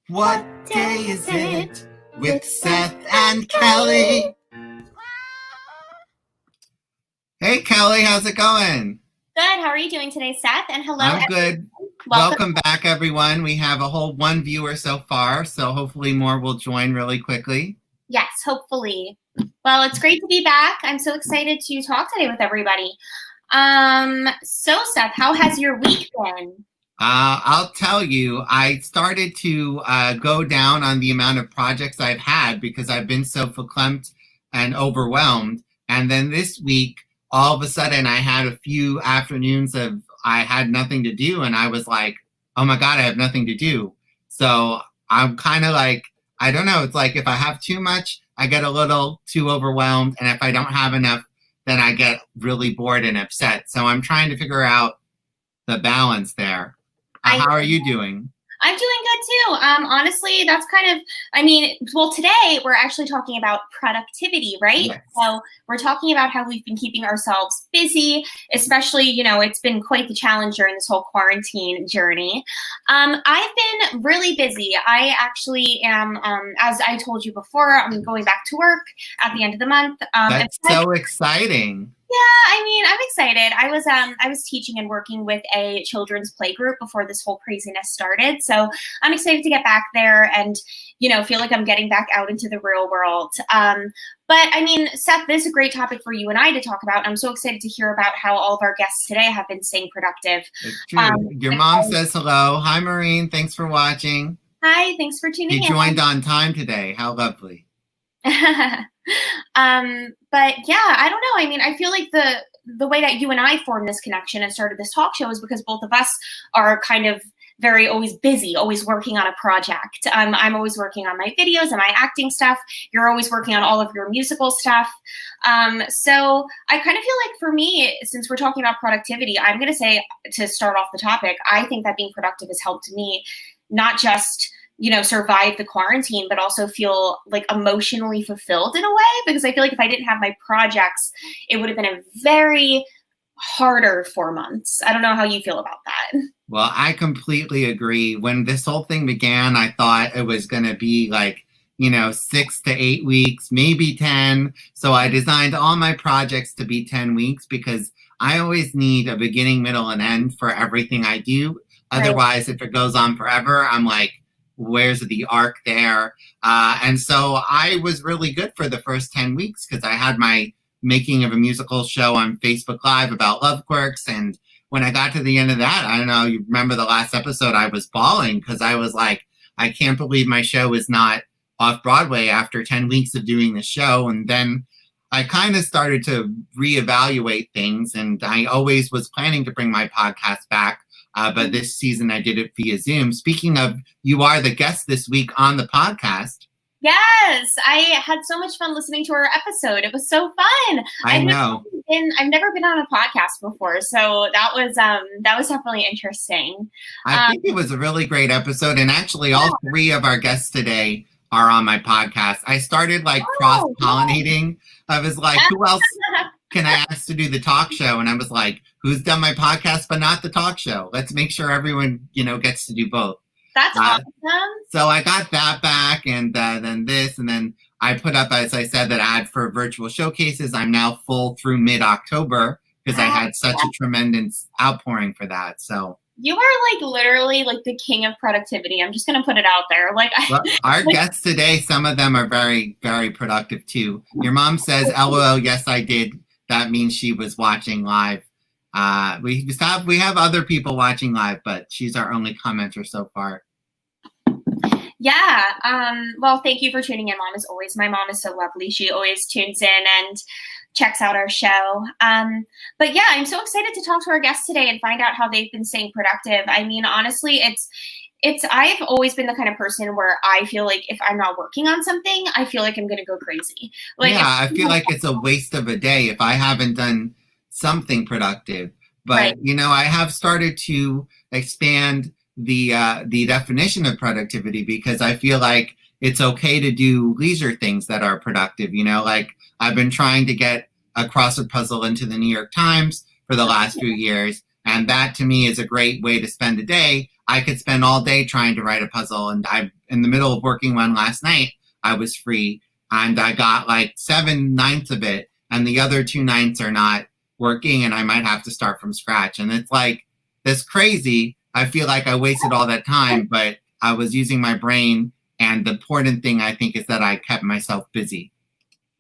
What day is it with Seth and Kelly? Hey, Kelly, how's it going? Good. How are you doing today, Seth? And hello. I'm good. Welcome back, everyone. We have a whole one viewer so far, so hopefully more will join really quickly. Yes, hopefully. Well, it's great to be back. I'm so excited to talk today with everybody. So Seth, how has your week been? I'll tell you, I started to go down on the amount of projects I've had because I've been so verklempt and overwhelmed. And then this week, all of a sudden, I had a few afternoons of I had nothing to do. And I was like, oh my God, I have nothing to do. So I'm kind of like, I don't know. It's like if I have too much, I get a little too overwhelmed. And if I don't have enough, then I get really bored and upset. So I'm trying to figure out the balance there. How are you doing? I'm doing good too. Honestly, that's kind of, well, today we're actually talking about productivity, right? Yes. So we're talking about how we've been keeping ourselves busy, especially, it's been quite the challenge during this whole quarantine journey. I've been really busy. I actually am, as I told you before, I'm going back to work at the end of the month. That's so exciting. Yeah, I'm excited. I was teaching and working with a children's play group before this whole craziness started. So I'm excited to get back there and, feel like I'm getting back out into the real world. But Seth, this is a great topic for you and I to talk about. I'm so excited to hear about how all of our guests today have been staying productive. It's true. Your mom says hello. Hi, Maureen. Thanks for watching. Hi, thanks for tuning in. You joined on time today. How lovely. But yeah, I don't know. I feel like the way that you and I formed this connection and started this talk show is because both of us are kind of very always busy, always working on a project. I'm always working on my videos and my acting stuff. You're always working on all of your musical stuff. So I kind of feel like for me, since we're talking about productivity, I'm going to say to start off the topic, I think that being productive has helped me not just survive the quarantine, but also feel like emotionally fulfilled in a way, because I feel like if I didn't have my projects, it would have been a very harder 4 months. I don't know how you feel about that. Well, I completely agree. When this whole thing began, I thought it was going to be like, 6 to 8 weeks, maybe 10. So I designed all my projects to be 10 weeks because I always need a beginning, middle, and end for everything I do. Otherwise, if it goes on forever, I'm like, where's the arc there? And so I was really good for the first 10 weeks because I had my making of a musical show on Facebook Live about love quirks. And when I got to the end of that, I don't know, you remember the last episode, I was bawling because I was like, I can't believe my show is not off Broadway after 10 weeks of doing the show. And then I kind of started to reevaluate things. And I always was planning to bring my podcast back. But this season I did it via Zoom. Speaking of, you are the guest this week on the podcast. Yes, I had so much fun listening to our episode. It was so fun. I know. I've never been on a podcast before, so that was definitely interesting. I think it was a really great episode, and actually, all three of our guests today are on my podcast. I started cross-pollinating. I was like, who else can I ask to do the talk show? And I was like, who's done my podcast but not the talk show? Let's make sure everyone, gets to do both. That's awesome. So I got that back, and then this, and then I put up, as I said, that ad for virtual showcases. I'm now full through mid-October because I had such a tremendous outpouring for that. So you are literally the king of productivity. I'm just going to put it out there. Our guests today, some of them are very, very productive too. Your mom says, LOL, yes, I did. That means she was watching live. We have other people watching live, but she's our only commenter so far. Yeah. Well, thank you for tuning in, Mom, as always. My mom is so lovely. She always tunes in and checks out our show. But yeah, I'm so excited to talk to our guests today and find out how they've been staying productive. Honestly, I've always been the kind of person where I feel like if I'm not working on something, I feel like I'm going to go crazy. I feel like it's a waste of a day if I haven't done something productive. But, right. I have started to expand the definition of productivity because I feel like it's okay to do leisure things that are productive. I've been trying to get a crossword puzzle into the New York Times for the last few years. And that to me is a great way to spend a day. I could spend all day trying to write a puzzle. And I, in the middle of working one last night, I was free and I got like 7/9 of it. And the other 2/9 are not working and I might have to start from scratch. And it's like, this crazy. I feel like I wasted all that time, but I was using my brain. And the important thing, I think, is that I kept myself busy.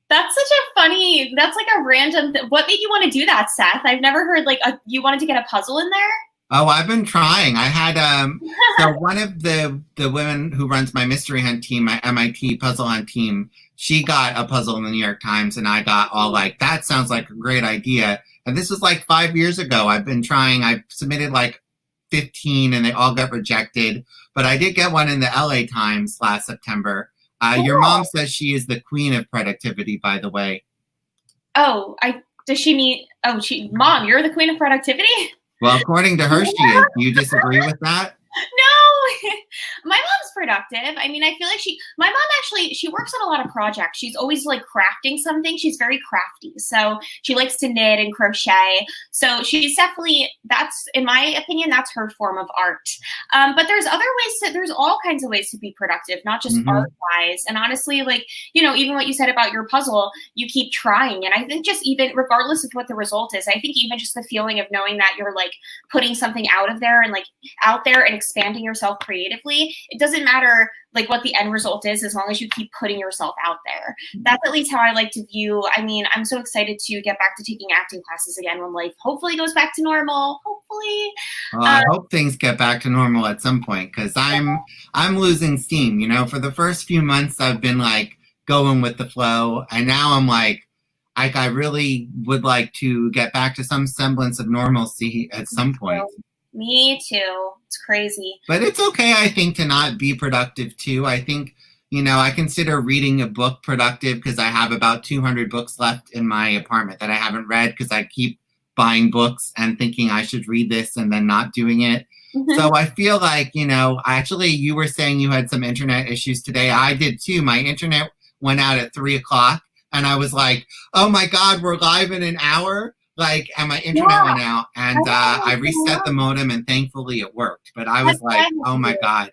That's such a funny, that's like a random, what made you want to do that, Seth? I've never heard like you wanted to get a puzzle in there? Oh, I've been trying. I had, so one of the women who runs my mystery hunt team, my MIT puzzle hunt team, she got a puzzle in the New York Times and I got all like, that sounds like a great idea. And this was like 5 years ago. I've been trying, I submitted like 15 and they all got rejected. But I did get one in the LA Times last September. Your mom says she is the queen of productivity, by the way. Oh, does she mean, Mom, you're the queen of productivity? Well, according to her, she is. Do you disagree with that? No, my mom's productive. I mean, I feel like my mom actually, she works on a lot of projects. She's always like crafting something. She's very crafty. So she likes to knit and crochet. So she's definitely, that's, in my opinion, that's her form of art. But there's other ways there's all kinds of ways to be productive, not just art wise. And honestly, like, you know, even what you said about your puzzle, you keep trying. And I think just even regardless of what the result is, I think even just the feeling of knowing that you're like putting something out there and expanding yourself creatively, it doesn't matter like what the end result is as long as you keep putting yourself out there. That's at least how I like to view. I mean, I'm so excited to get back to taking acting classes again when life hopefully goes back to normal. Hopefully. I hope things get back to normal at some point because I'm losing steam. You know, for the first few months I've been like going with the flow, and now I'm like I really would like to get back to some semblance of normalcy at some point. Me too. It's crazy. But it's okay, I think, to not be productive too. I think, you know, I consider reading a book productive because I have about 200 books left in my apartment that I haven't read because I keep buying books and thinking I should read this and then not doing it. So I feel like, you know, actually you were saying you had some internet issues today. I did too. My internet went out at 3:00 and I was like, oh my God, we're live in an hour. Like, and my internet went out and I reset the modem and thankfully it worked. But I was like, oh my God.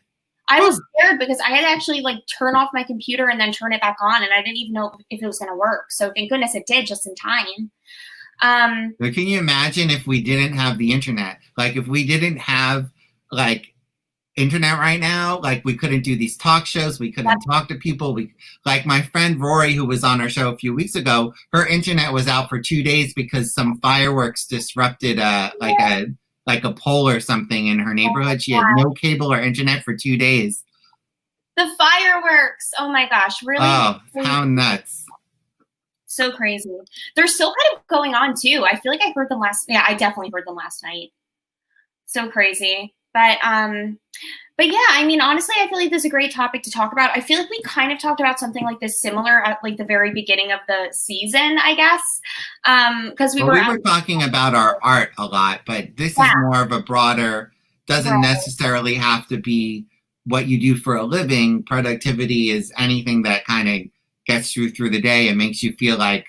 I was scared because I had to actually like turn off my computer and then turn it back on. And I didn't even know if it was going to work. So thank goodness it did just in time. But can you imagine if we didn't have the internet? Like if we didn't have like internet right now, like we couldn't do these talk shows, we couldn't talk to people. Like my friend Rory, who was on our show a few weeks ago, her internet was out for 2 days because some fireworks disrupted like a pole or something in her neighborhood. She had no cable or internet for 2 days. The fireworks! Oh my gosh, really? Oh, how nuts. So crazy. They're still kind of going on too. I feel like I heard them I definitely heard them last night. So crazy. But yeah, I mean, honestly, I feel like this is a great topic to talk about. I feel like we kind of talked about something like this similar at like the very beginning of the season, I guess. Because we were talking about our art a lot, but this is more of a broader, doesn't necessarily have to be what you do for a living. Productivity is anything that kind of gets you through the day and makes you feel like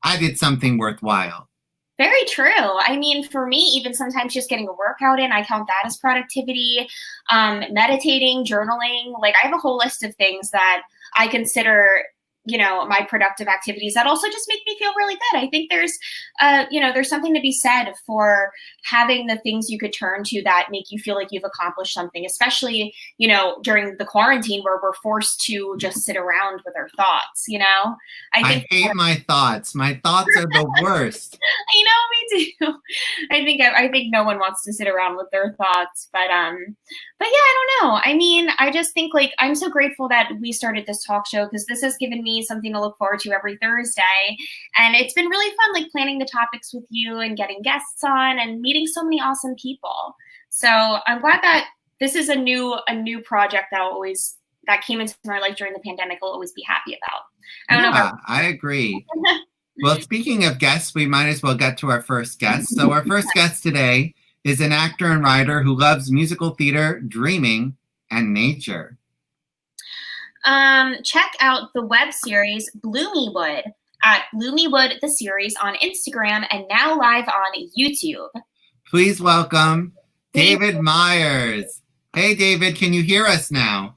I did something worthwhile. Very true. I mean, for me, even sometimes just getting a workout in, I count that as productivity. Meditating, journaling, like I have a whole list of things that I consider, you know, my productive activities that also just make me feel really good. I think there's, you know, there's something to be said for having the things you could turn to that make you feel like you've accomplished something, especially, you know, during the quarantine where we're forced to just sit around with our thoughts, you know? I hate my thoughts. My thoughts are the worst. I know, me too. I think no one wants to sit around with their thoughts, but yeah, I don't know. I mean, I just think like I'm so grateful that we started this talk show because this has given me something to look forward to every Thursday, and it's been really fun, like planning the topics with you and getting guests on and meeting so many awesome people. So I'm glad that this is a new project that came into my life during the pandemic. I'll always be happy about. I don't know. I agree. Well, speaking of guests, we might as well get to our first guest. So our first guest today is an actor and writer who loves musical theater, dreaming, and nature. Check out the web series Bloomywood at Bloomywood the series on Instagram and now live on YouTube. Please welcome David Meyers. Hey, David, can you hear us now?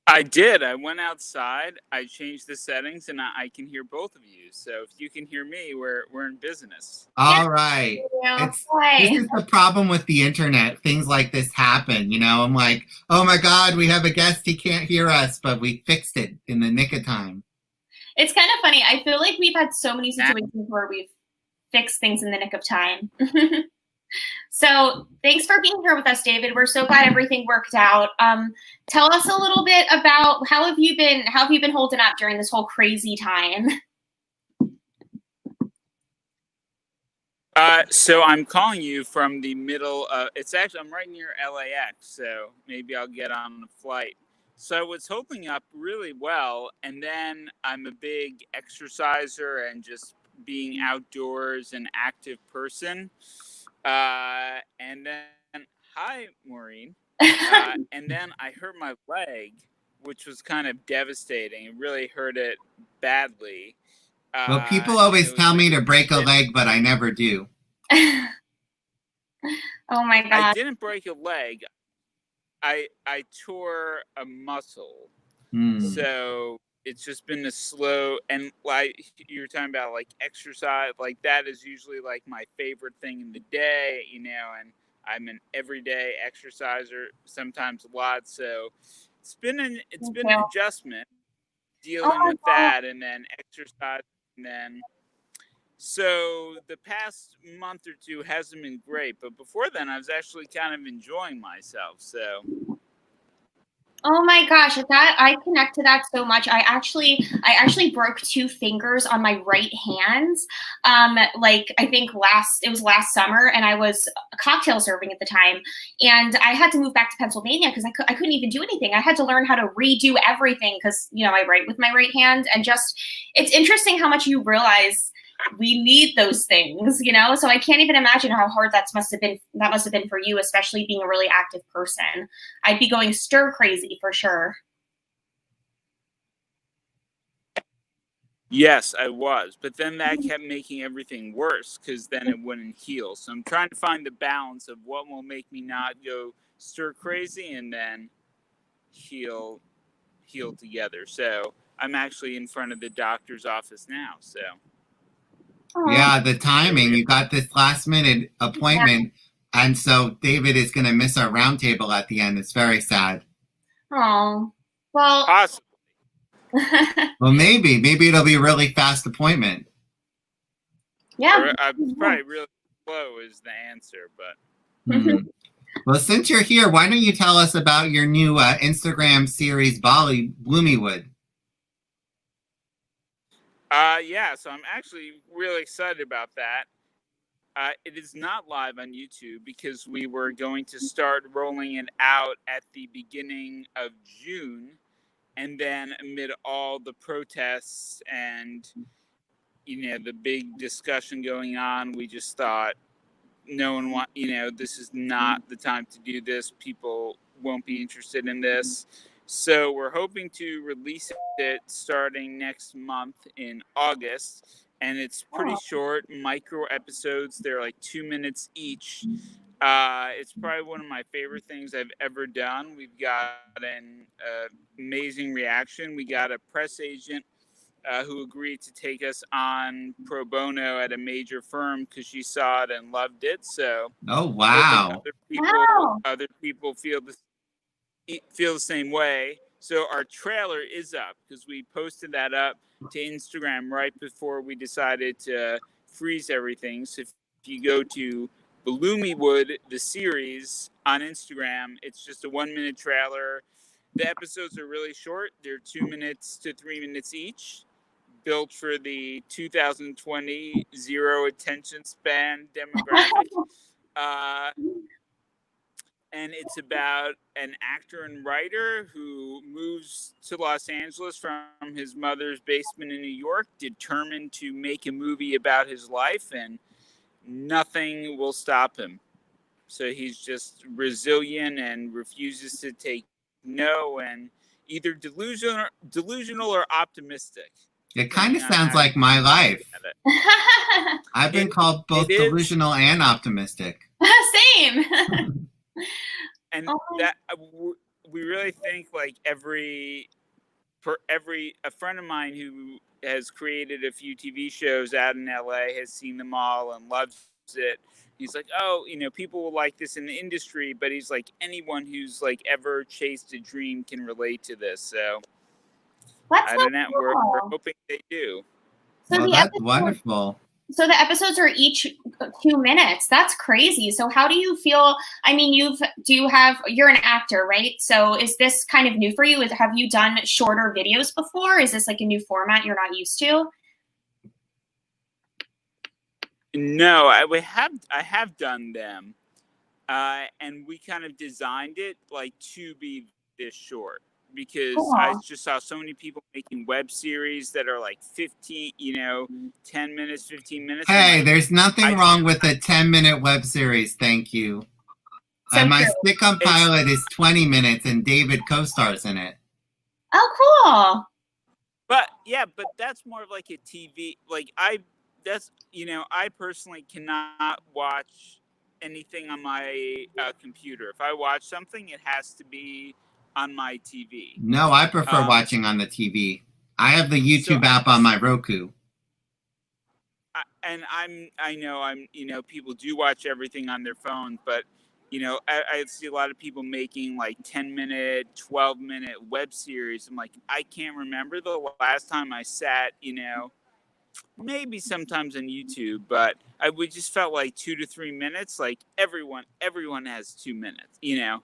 I did. I went outside. I changed the settings, and I can hear both of you. So if you can hear me, we're in business. All right. Yeah. This Hi. is the problem with the internet. Things like this happen. I'm like, oh my God, we have a guest. He can't hear us, but we fixed it in the nick of time. It's kind of funny. I feel like we've had so many situations where we've fixed things in the nick of time. So thanks for being here with us, David. We're so glad everything worked out. Tell us a little bit about how have you been holding up during this whole crazy time? So I'm calling you from the middle of. I'm right near LAX, so maybe I'll get on a flight. So I was holding up really well, and then I'm a big exerciser and just being outdoors and active person. And then, hi, Maureen. And then I hurt my leg, which was kind of devastating. It really hurt it badly. Well, people always tell me to break a leg, but I never do. Oh my God. I didn't break a leg. I tore a muscle. So it's just been a slow, and like you're talking about, like exercise, like that is usually like my favorite thing in the day, and I'm an everyday exerciser, sometimes a lot. So it's been an adjustment dealing with that, and then exercise, and then. So the past month or two hasn't been great, but before then I was actually kind of enjoying myself. So. Oh my gosh, I connect to that so much. I actually broke 2 fingers on my right hand. Like I think it was last summer, and I was cocktail serving at the time, and I had to move back to Pennsylvania because I couldn't even do anything. I had to learn how to redo everything because I write with my right hand, and just it's interesting how much you realize we need those things, so I can't even imagine how hard that must have been for you, especially being a really active person. I'd be going stir crazy for sure. Yes, I was, but then that kept making everything worse because then it wouldn't heal. So I'm trying to find the balance of what will make me not go stir crazy and then heal together. So I'm actually in front of the doctor's office now. So. Yeah, the timing. You got this last minute appointment, and so David is going to miss our roundtable at the end. It's very sad. Oh, well. Possibly. Well, maybe it'll be a really fast appointment. Yeah. Probably really slow is the answer, but. Well, since you're here, why don't you tell us about your new Instagram series, Bloomywood? Yeah, so I'm actually really excited about that. It is not live on YouTube because we were going to start rolling it out at the beginning of June, and then amid all the protests and the big discussion going on, we just thought this is not the time to do this. People won't be interested in this. So we're hoping to release it starting next month in August. And it's pretty short, micro episodes. They're like 2 minutes each. It's probably one of my favorite things I've ever done. We've got an amazing reaction. We got a press agent who agreed to take us on pro bono at a major firm because she saw it and loved it. So, oh wow, other people feel the same way. So our trailer is up because we posted that up to Instagram right before we decided to freeze everything. So if you go to Bloomywood, the series on Instagram, it's just a 1-minute trailer. The episodes are really short. They're 2 minutes to 3 minutes each, built for the 2020 zero attention span demographic. And it's about an actor and writer who moves to Los Angeles from his mother's basement in New York, determined to make a movie about his life, and nothing will stop him. So he's just resilient and refuses to take no, and either delusional or optimistic. It kind of sounds like my life. I've been called both delusional and optimistic. Same. And Oh, that we really think like a friend of mine who has created a few TV shows out in LA has seen them all and loves it. He's like, oh, people will like this in the industry, but he's like, anyone who's like ever chased a dream can relate to this. So that's I so don't know. We're cool. hoping they do. So Well, the that's episode, wonderful. so the episodes are each 2 minutes. That's crazy. So how do you feel? I mean, you're an actor, right? So is this kind of new for you? Have you done shorter videos before? Is this like a new format you're not used to? No, I have done them, and we kind of designed it like to be this short because I Cool. just saw so many people making web series that are like 15, 10 minutes, 15 minutes. Hey, Like, there's nothing wrong with a 10-minute web series. Thank you. So My true. sitcom pilot is 20 minutes, and David co-stars in it. Oh, cool. but that's more of like a TV. Like I personally cannot watch anything on my computer. If I watch something, it has to be on my TV. No, I prefer watching on the TV. I have the YouTube app on my Roku. I know people do watch everything on their phone, but I see a lot of people making like 10-minute, 12-minute web series. I'm like, I can't remember the last time I sat, maybe sometimes on YouTube, but we just felt like 2 to 3 minutes. Like everyone has 2 minutes, Yeah.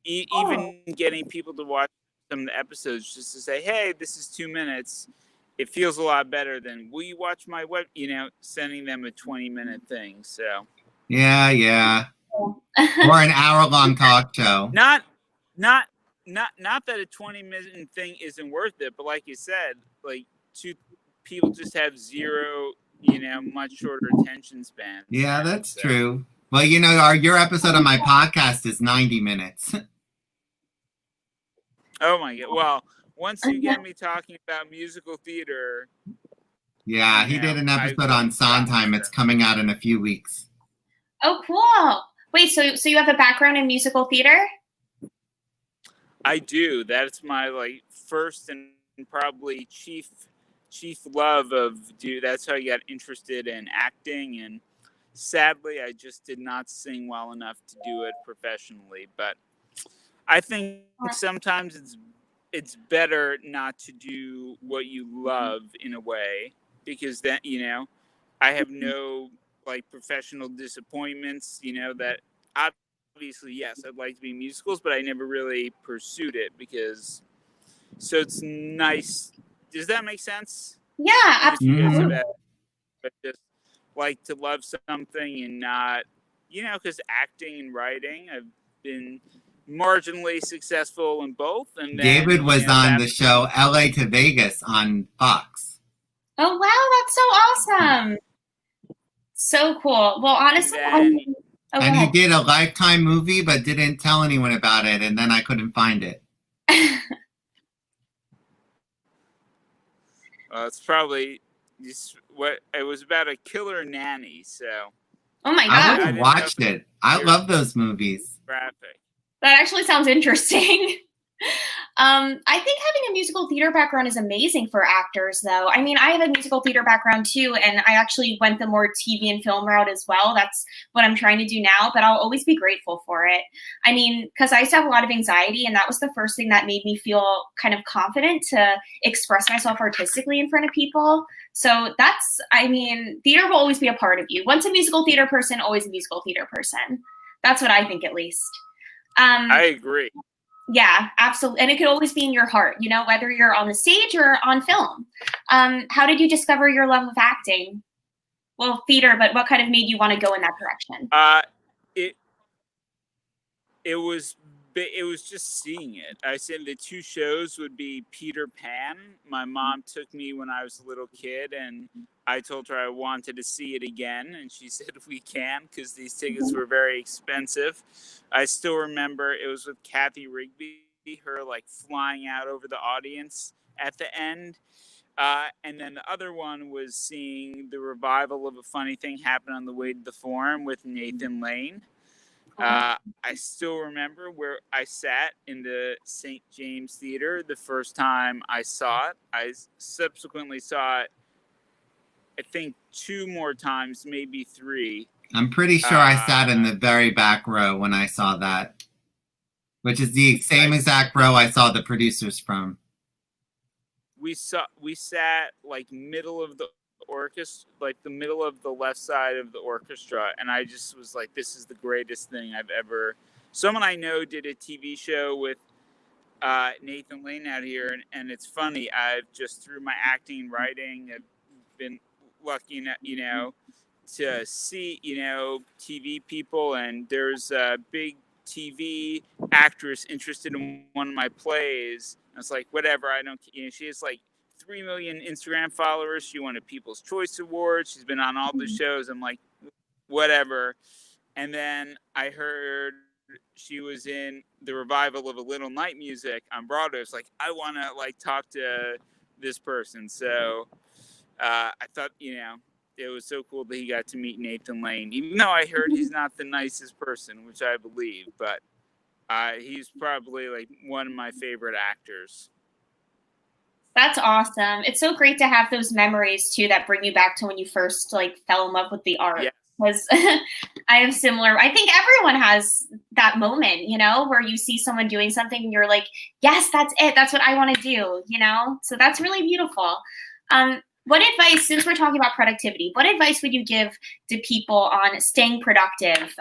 Even getting people to watch some of the episodes just to say, hey, this is 2 minutes. It feels a lot better than, will you watch my web, sending them a 20-minute thing. So Yeah. Or an hour-long talk show. Not that a 20-minute thing isn't worth it, but like you said, like people just have zero, much shorter attention spans. Yeah, that's true. Well, your episode on my podcast is 90 minutes. Oh my God. Well, once you get me talking about musical theater. Yeah, he did an episode on Sondheim. It's coming out in a few weeks. Oh, cool. Wait, so you have a background in musical theater? I do. That's my like first and probably chief love of that's how I got interested in acting, and sadly I just did not sing well enough to do it professionally. But I think sometimes it's better not to do what you love in a way, because then I have no like professional disappointments, that obviously, yes, I'd like to be in musicals, but I never really pursued it so it's nice. Does that make sense? Yeah, absolutely. But just like to love something and not, because acting and writing, I've been marginally successful in both. And then, David was on the show LA to Vegas on Fox. Oh, wow, that's so awesome. So cool. Well, honestly, and he did a Lifetime movie, but didn't tell anyone about it, and then I couldn't find it. It's probably just what it was about, a killer nanny. So, oh my God, I watched it. I love those movies. Graphic. That actually sounds interesting. I think having a musical theater background is amazing for actors, though. I mean, I have a musical theater background too, and I actually went the more TV and film route as well. That's what I'm trying to do now, but I'll always be grateful for it. I mean, because I used to have a lot of anxiety, and that was the first thing that made me feel kind of confident to express myself artistically in front of people. So theater will always be a part of you. Once a musical theater person, always a musical theater person. That's what I think, at least. I agree. Yeah, absolutely. And it could always be in your heart, whether you're on the stage or on film. How did you discover your love of acting? Well, theater, but what kind of made you want to go in that direction? It was just seeing it. I said the two shows would be Peter Pan. My mom took me when I was a little kid, and I told her I wanted to see it again, and she said we can, because these tickets were very expensive. I still remember it was with Kathy Rigby, her like flying out over the audience at the end. And then the other one was seeing the revival of A Funny Thing Happened on the Way to the Forum with Nathan Lane. I still remember where I sat in the St. James Theater the first time I saw it. I subsequently saw it, I think, 2 more times, maybe 3. I'm pretty sure I sat in the very back row when I saw that, which is the same exact row I saw the producers from. We sat like middle of the orchestra, like the middle of the left side of the orchestra, and I just was like, this is the greatest thing I've ever. Someone I know did a TV show with Nathan Lane out here, and it's funny. I've just, through my acting and writing, I've been lucky enough, to see, TV people, and there's a big TV actress interested in one of my plays. I was like, whatever, I don't, she has like 3 million Instagram followers. She won a People's Choice Award. She's been on all the shows. I'm like, whatever. And then I heard she was in the revival of A Little Night Music on Broadway. It's like, I want to like talk to this person. So I thought, it was so cool that he got to meet Nathan Lane, even though I heard he's not the nicest person, which I believe, but he's probably like one of my favorite actors. That's awesome. It's so great to have those memories too that bring you back to when you first like fell in love with the art. Yes. Because I have similar, I think everyone has that moment, where you see someone doing something and you're like, yes, that's it. That's what I want to do, So that's really beautiful. What advice, since we're talking about productivity, what advice would you give to people on staying productive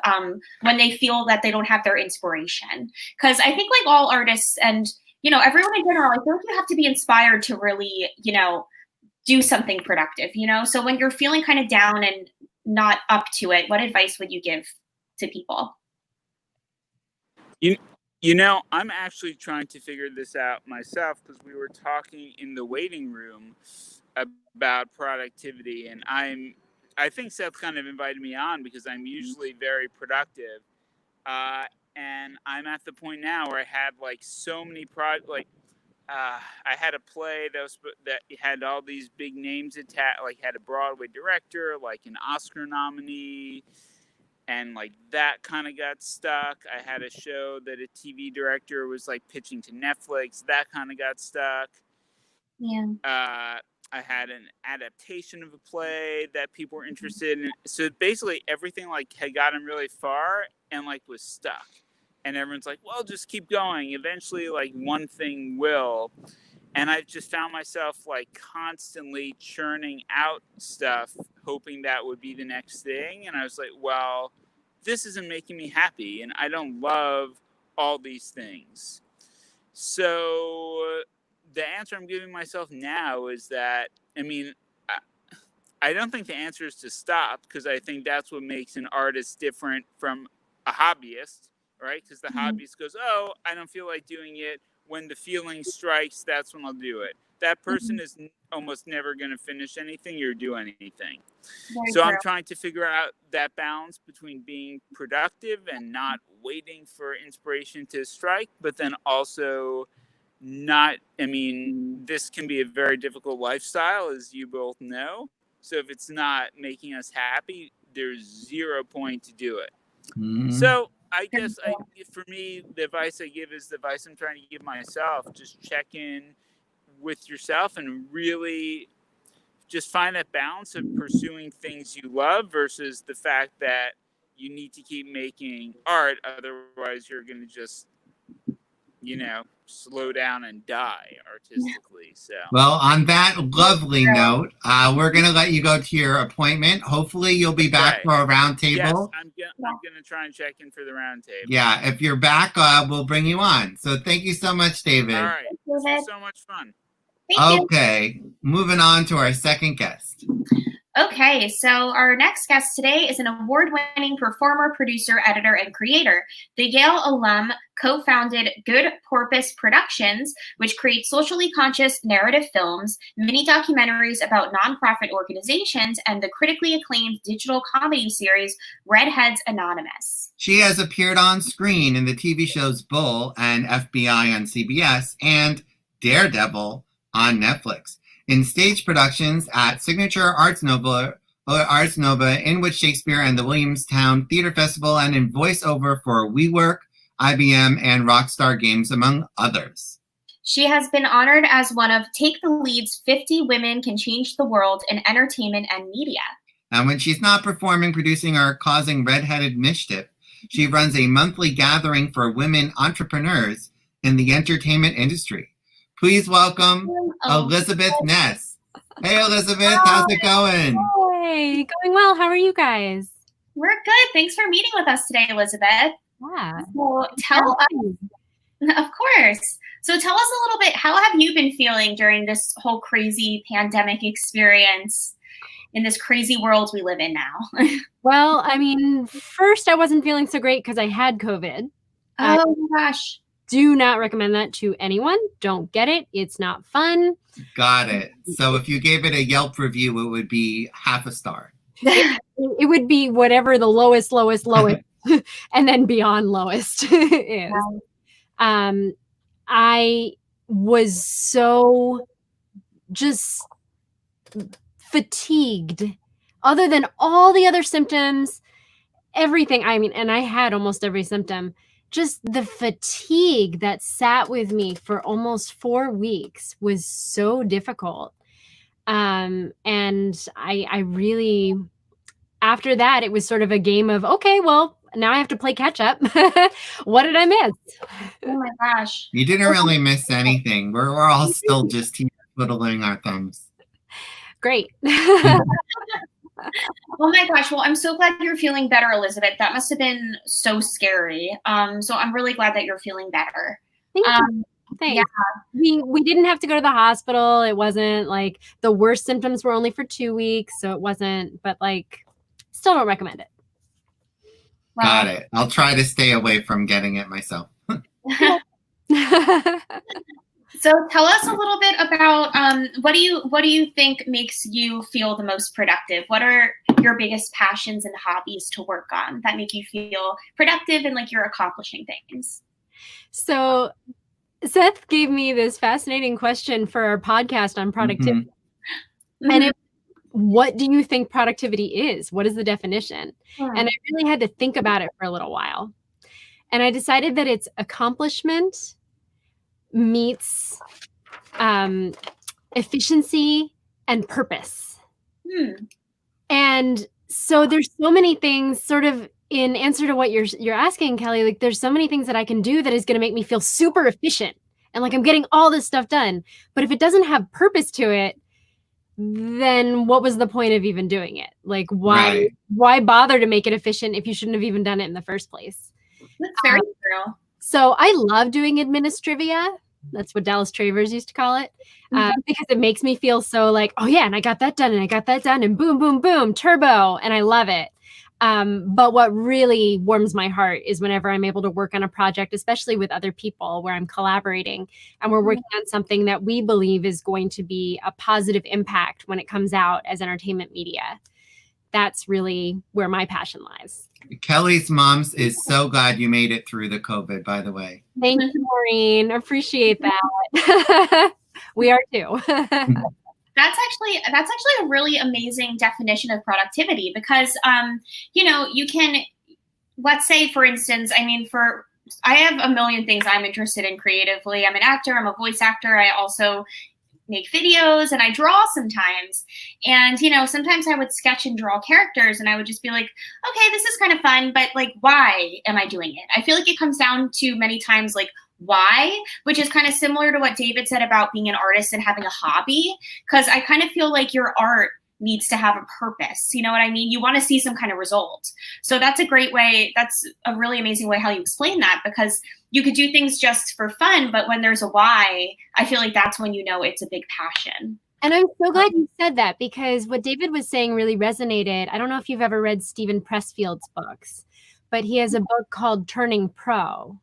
when they feel that they don't have their inspiration? Because I think like all artists and, everyone in general, I feel like you have to be inspired to really, do something productive, So when you're feeling kind of down and not up to it, what advice would you give to people? I'm actually trying to figure this out myself because we were talking in the waiting room about productivity, and I think Seth kind of invited me on because I'm usually very productive, and I'm at the point now where I had like so many I had a play that had all these big names attached, like had a Broadway director, like an Oscar nominee, and like that kind of got stuck. I had a show that a TV director was like pitching to Netflix, that kind of got stuck. Yeah. I had an adaptation of a play that people were interested in. So basically everything like had gotten really far and like was stuck. And everyone's like, well, just keep going. Eventually like one thing will. And I just found myself like constantly churning out stuff, hoping that would be the next thing. And I was like, well, this isn't making me happy. And I don't love all these things. So the answer I'm giving myself now is that, I don't think the answer is to stop, because I think that's what makes an artist different from a hobbyist, right? Because the hobbyist goes, oh, I don't feel like doing it. When the feeling strikes, that's when I'll do it. That person is almost never going to finish anything or do anything. So I'm trying to figure out that balance between being productive and not waiting for inspiration to strike, but then also not, this can be a very difficult lifestyle, as you both know. So if it's not making us happy, there's 0 point to do it. Mm-hmm. So I guess for me, the advice I give is the advice I'm trying to give myself. Just check in with yourself and really just find that balance of pursuing things you love versus the fact that you need to keep making art. Otherwise, you're going to just, slow down and die artistically. So, well, on that lovely note, we're going to let you go to your appointment. Hopefully you'll be back for a round table. Yes, I'm going to try and check in for the round table. Yeah, if you're back, we'll bring you on. So thank you so much, David. All right. This was so much fun. Thank you. Moving on to our second guest. Okay, so our next guest today is an award-winning performer, producer, editor, and creator. The Yale alum co-founded Good Porpoise Productions, which creates socially conscious narrative films, mini documentaries about nonprofit organizations, and the critically acclaimed digital comedy series Redheads Anonymous. She has appeared on screen in the TV shows Bull and FBI on CBS and Daredevil on Netflix, in stage productions at Signature Arts Nova Ars Nova, in with Shakespeare and the Williamstown Theater Festival, and in voiceover for WeWork, IBM, and Rockstar Games, among others. She has been honored as one of Take the Lead's 50 Women Can Change the World in Entertainment and Media. And when she's not performing, producing, or causing redheaded mischief, she runs a monthly gathering for women entrepreneurs in the entertainment industry. Please welcome Elisabeth Ness. Hey, Elisabeth, how's it going? Hey, going well. How are you guys? We're good. Thanks for meeting with us today, Elisabeth. Yeah. So tell us, of course. So tell us a little bit, how have you been feeling during this whole crazy pandemic experience in this crazy world we live in now? Well, I mean, first I wasn't feeling so great because I had COVID. Oh my gosh. Do not recommend that to anyone. Don't get it. It's not fun. Got it. So if you gave it a Yelp review, it would be half a star. It would be whatever the lowest, and then beyond lowest is. I was so just fatigued. Other than all the other symptoms, everything, I mean, and I had almost every symptom, just the fatigue that sat with me for almost 4 weeks was so difficult. And I really, after that, it was sort of a game of, okay, well, now I have to play catch up. What did I miss? Oh my gosh. You didn't really miss anything. We're all still just here twiddling our thumbs. Great. Oh my gosh. Well, I'm so glad you're feeling better, Elisabeth. That must have been so scary. So I'm really glad that you're feeling better. Thank you. Thanks. Yeah. We didn't have to go to the hospital. It wasn't like the worst symptoms were only for 2 weeks. So it wasn't, but like, still don't recommend it. Wow. Got it. I'll try to stay away from getting it myself. So tell us a little bit about what do you think makes you feel the most productive? What are your biggest passions and hobbies to work on that make you feel productive and like you're accomplishing things? So Seth gave me this fascinating question for our podcast on productivity. Mm-hmm. And what do you think productivity is? What is the definition? And I really had to think about it for a little while. And I decided that it's accomplishment meets efficiency and purpose. And so there's so many things, sort of in answer to what you're asking, Kelly, like there's so many things that I can do that is going to make me feel super efficient and like I'm getting all this stuff done. But if it doesn't have purpose to it, then what was the point of even doing it? Like why bother to make it efficient if you shouldn't have even done it in the first place? That's very true. So I love doing administrivia. That's what Dallas Travers used to call it, because it makes me feel so like, oh yeah, and I got that done, and boom, boom, boom, turbo, and I love it. But what really warms my heart is whenever I'm able to work on a project, especially with other people where I'm collaborating and we're working on something that we believe is going to be a positive impact when it comes out as entertainment media. That's really where my passion lies. Kelly's moms is so glad you made it through the COVID, by the way. Thank you, Maureen. Appreciate that. We are too. That's actually a really amazing definition of productivity because, you can, let's say, for instance, I have a million things I'm interested in creatively. I'm an actor. I'm a voice actor. I also make videos and I draw sometimes. And, sometimes I would sketch and draw characters and I would just be like, okay, this is kind of fun, but like, why am I doing it? I feel like it comes down to many times like, why, which is kind of similar to what David said about being an artist and having a hobby. Cause I kind of feel like your art needs to have a purpose. You know what I mean? You want to see some kind of result. So that's a great way. That's a really amazing way how you explain that, because you could do things just for fun, but when there's a why, I feel like that's when you know it's a big passion. And I'm so glad you said that, because what David was saying really resonated. I don't know if you've ever read Stephen Pressfield's books, but he has a book called Turning Pro.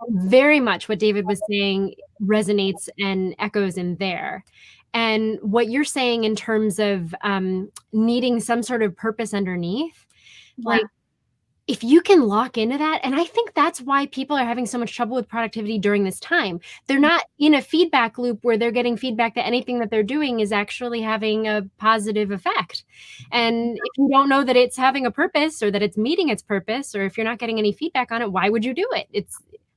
Very much what David was saying resonates and echoes in there. And what you're saying in terms of needing some sort of purpose underneath, like if you can lock into that, and I think that's why people are having so much trouble with productivity during this time. They're not in a feedback loop where they're getting feedback that anything that they're doing is actually having a positive effect. And if you don't know that it's having a purpose or that it's meeting its purpose, or if you're not getting any feedback on it, why would you do it?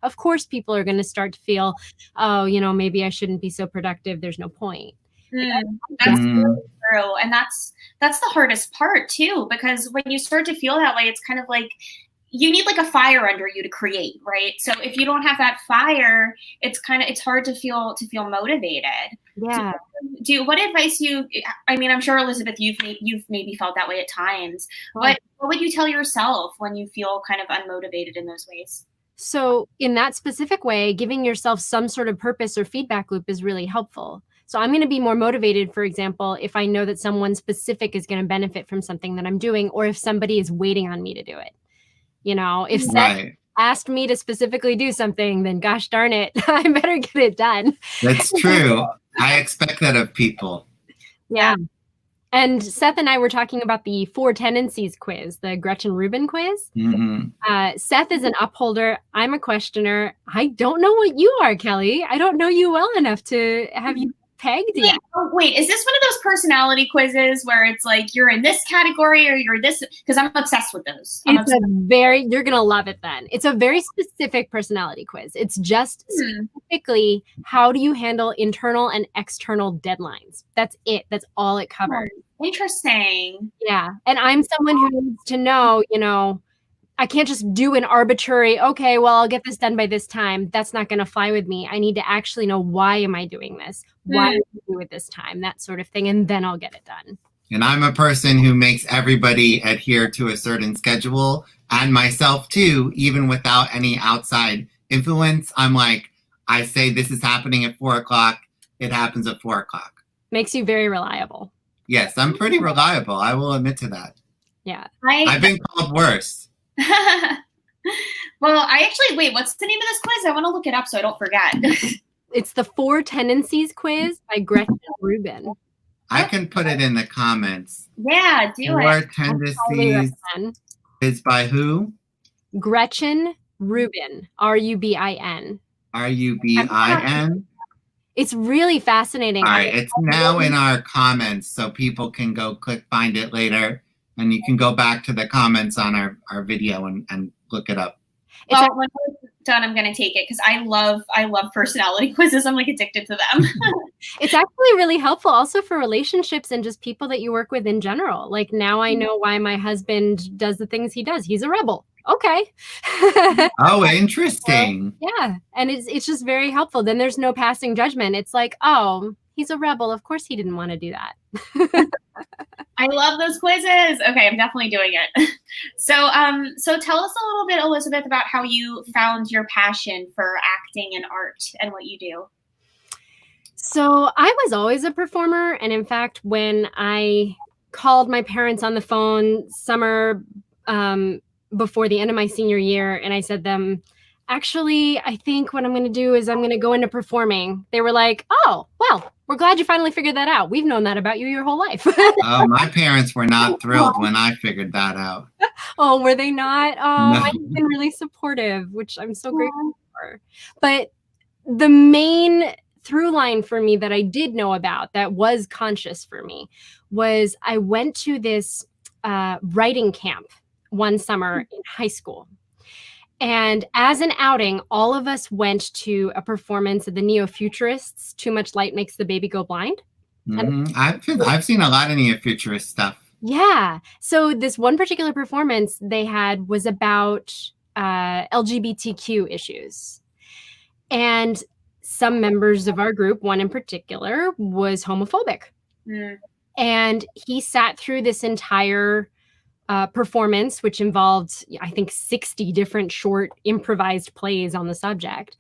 Of course, people are going to start to feel, oh, maybe I shouldn't be so productive. There's no point. That's really true. And that's the hardest part too, because when you start to feel that way, it's kind of like you need like a fire under you to create, right? So if you don't have that fire, it's hard to feel motivated. Yeah. What advice I'm sure, Elisabeth, you've maybe felt that way at times. What would you tell yourself when you feel kind of unmotivated in those ways? So in that specific way, giving yourself some sort of purpose or feedback loop is really helpful. So I'm going to be more motivated, for example, if I know that someone specific is going to benefit from something that I'm doing, or if somebody is waiting on me to do it. If Seth asked me to specifically do something, then gosh darn it, I better get it done. That's true. I expect that of people. Yeah. And Seth and I were talking about the 4 tendencies quiz, the Gretchen-Rubin quiz. Seth is an upholder. I'm a questioner. I don't know what you are, Kelly. I don't know you well enough to have you pegged yet. Wait, is this one of those personality quizzes where it's like you're in this category or you're this? Because I'm obsessed with those. You're going to love it then. It's a very specific personality quiz. It's just specifically how do you handle internal and external deadlines. That's it. That's all it covers. Interesting. Yeah. And I'm someone who needs to know, I can't just do an arbitrary, okay, well, I'll get this done by this time. That's not going to fly with me. I need to actually know, why am I doing this? Why do I do it this time? That sort of thing. And then I'll get it done. And I'm a person who makes everybody adhere to a certain schedule, and myself too, even without any outside influence. I'm like, I say this is happening at 4:00. It happens at 4:00. Makes you very reliable. Yes, I'm pretty reliable. I will admit to that. Yeah. I've been called worse. Well, wait, what's the name of this quiz? I want to look it up so I don't forget. It's the 4 tendencies quiz by Gretchen-Rubin. I can put it in the comments. Yeah, do 4 it. tendencies is by who? Gretchen-Rubin. Rubin. Rubin. It's really fascinating. All right, it's now in our comments, so people can go find it later. And you can go back to the comments on our video and look it up. Well, when we're done, I'm going to take it because I love personality quizzes. I'm like addicted to them. It's actually really helpful also for relationships and just people that you work with in general. Like now I know why my husband does the things he does. He's a rebel. Okay. Oh, interesting. Yeah. And it's just very helpful. Then there's no passing judgment. It's like, oh, he's a rebel. Of course he didn't want to do that. I love those quizzes. Okay, I'm definitely doing it. So tell us a little bit, Elisabeth, about how you found your passion for acting and art and what you do. So I was always a performer. And in fact, when I called my parents on the phone summer before the end of my senior year, and I said them, actually, I think what I'm going to do is I'm going to go into performing. They were like, oh, well, we're glad you finally figured that out. We've known that about you your whole life. My parents were not thrilled when I figured that out. Oh, were they not? Oh, No. I've been really supportive, which I'm so grateful for. But the main through line for me that I did know about that was conscious for me was I went to this writing camp one summer in high school. And as an outing, all of us went to a performance of the Neo-Futurists, Too Much Light Makes the Baby Go Blind. I've seen a lot of neo-futurist stuff. Yeah. So this one particular performance they had was about LGBTQ issues. And some members of our group, one in particular, was homophobic. And he sat through this entire performance, which involved, I think, 60 different short improvised plays on the subject.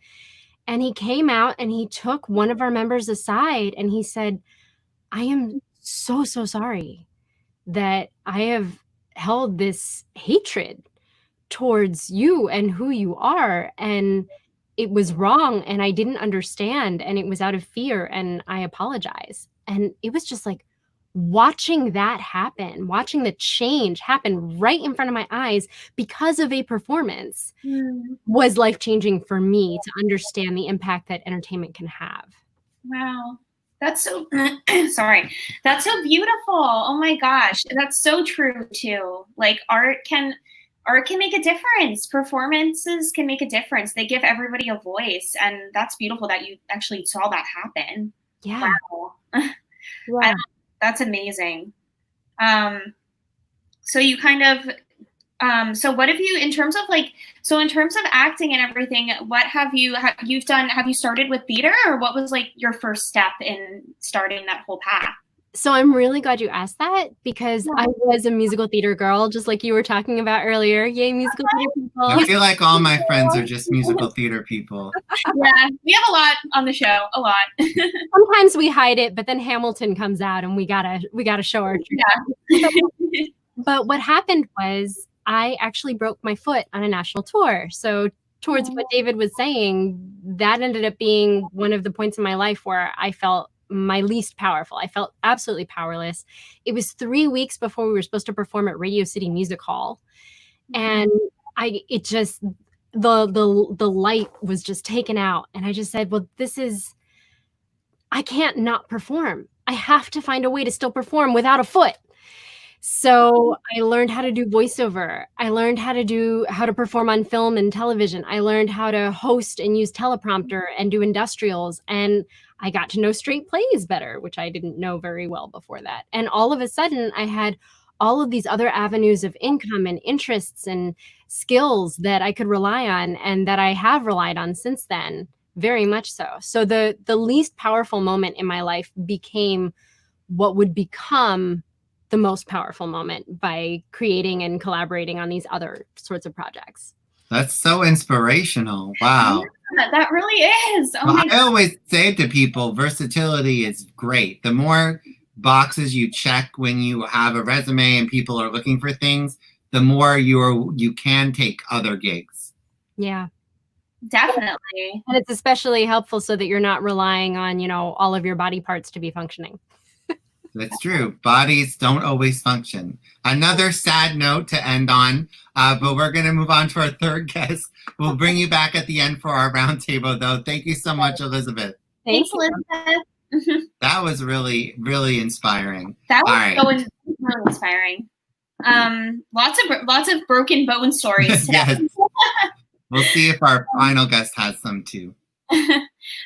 And he came out and he took one of our members aside and he said, I am so sorry that I have held this hatred towards you and who you are. And it was wrong and I didn't understand and it was out of fear and I apologize. And it was just like, watching that happen, watching the change happen right in front of my eyes because of a performance was life-changing for me to understand the impact that entertainment can have. Wow. That's so, sorry. That's so beautiful. Oh my gosh. That's so true too. Like art can make a difference. Performances can make a difference. They give everybody a voice. And that's beautiful that you actually saw that happen. Yeah. Wow. Yeah. That's amazing. So you kind of, so what have you, in terms of acting and everything, what have you done? Have you started with theater, or what was like your first step in starting that whole path? So I'm really glad you asked that, because I was a musical theater girl, just like you were talking about earlier. Yay, musical theater people. I feel like all my friends are just musical theater people. Yeah, we have a lot on the show, a lot. Sometimes we hide it, but then Hamilton comes out and we gotta show our truth. Yeah. But what happened was I actually broke my foot on a national tour. So towards what David was saying, that ended up being one of the points in my life where I felt my least powerful. I felt absolutely powerless. It was 3 weeks before we were supposed to perform at Radio City Music Hall. And the light was just taken out. And I just said, well, I can't not perform. I have to find a way to still perform without a foot. So I learned how to do voiceover. I learned how to perform on film and television. I learned how to host and use teleprompter and do industrials. And I got to know straight plays better, which I didn't know very well before that. And all of a sudden I had all of these other avenues of income and interests and skills that I could rely on, and that I have relied on since then, very much so. So the least powerful moment in my life became what would become the most powerful moment by creating and collaborating on these other sorts of projects. That's so inspirational. Wow. Yeah, that really is. I always say to people, versatility is great. The more boxes you check when you have a resume and people are looking for things, the more you can take other gigs. Yeah. Definitely. And it's especially helpful so that you're not relying on, all of your body parts to be functioning. That's true. Bodies don't always function. Another sad note to end on, but we're going to move on to our third guest. We'll bring you back at the end for our roundtable, though. Thank you so much, Elisabeth. Thanks, Elisabeth. That was really, really inspiring. That was really inspiring. Lots of broken bone stories. Yes. We'll see if our final guest has some too.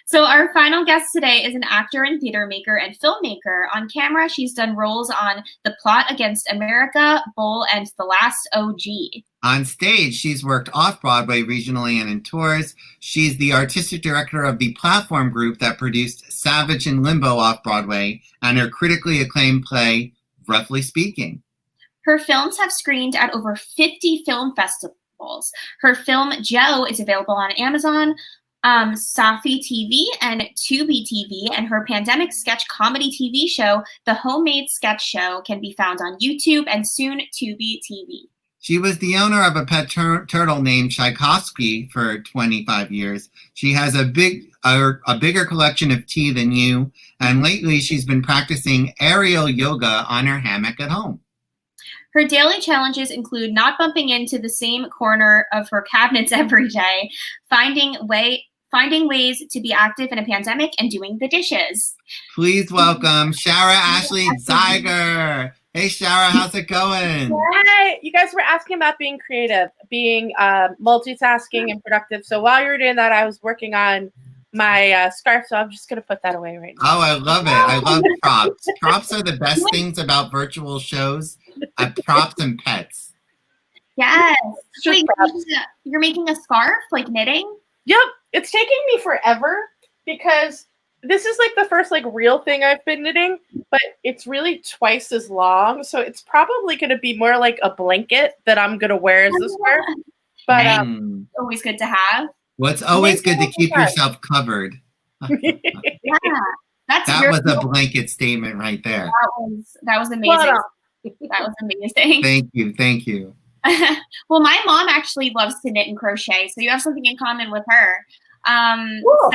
So our final guest today is an actor and theater maker and filmmaker. On camera, she's done roles on The Plot Against America, Bull, and The Last OG. On stage, she's worked off-Broadway, regionally, and in tours. She's the artistic director of the platform group that produced Savage in Limbo off-Broadway and her critically acclaimed play, Roughly Speaking. Her films have screened at over 50 film festivals. Her film, Joe, is available on Amazon, Safi TV, and Tubi TV, and her pandemic sketch comedy TV show, The Homemade Sketch Show, can be found on YouTube and soon Tubi TV. She was the owner of a pet turtle named Tchaikovsky for 25 years. She has a bigger collection of tea than you, and lately she's been practicing aerial yoga on her hammock at home. Her daily challenges include not bumping into the same corner of her cabinets every day, finding ways to be active in a pandemic, and doing the dishes. Please welcome Shara Ashley Zeiger. Hey, Shara, how's it going? Hi, you guys were asking about being creative, being multitasking and productive. So while you were doing that, I was working on my scarf, so I'm just going to put that away right now. Oh, I love it. I love props. Props are the best things about virtual shows, props and pets. Yes. Wait, you're making a scarf, like knitting? Yep. It's taking me forever because this is like the first like real thing I've been knitting, but it's really twice as long. So it's probably going to be more like a blanket that I'm going to wear as a scarf. But always good to have. Well, it's always good to keep yourself covered. Yeah. That was a blanket statement right there. That was amazing. That was amazing. Thank you. Well, my mom actually loves to knit and crochet, so you have something in common with her. Cool.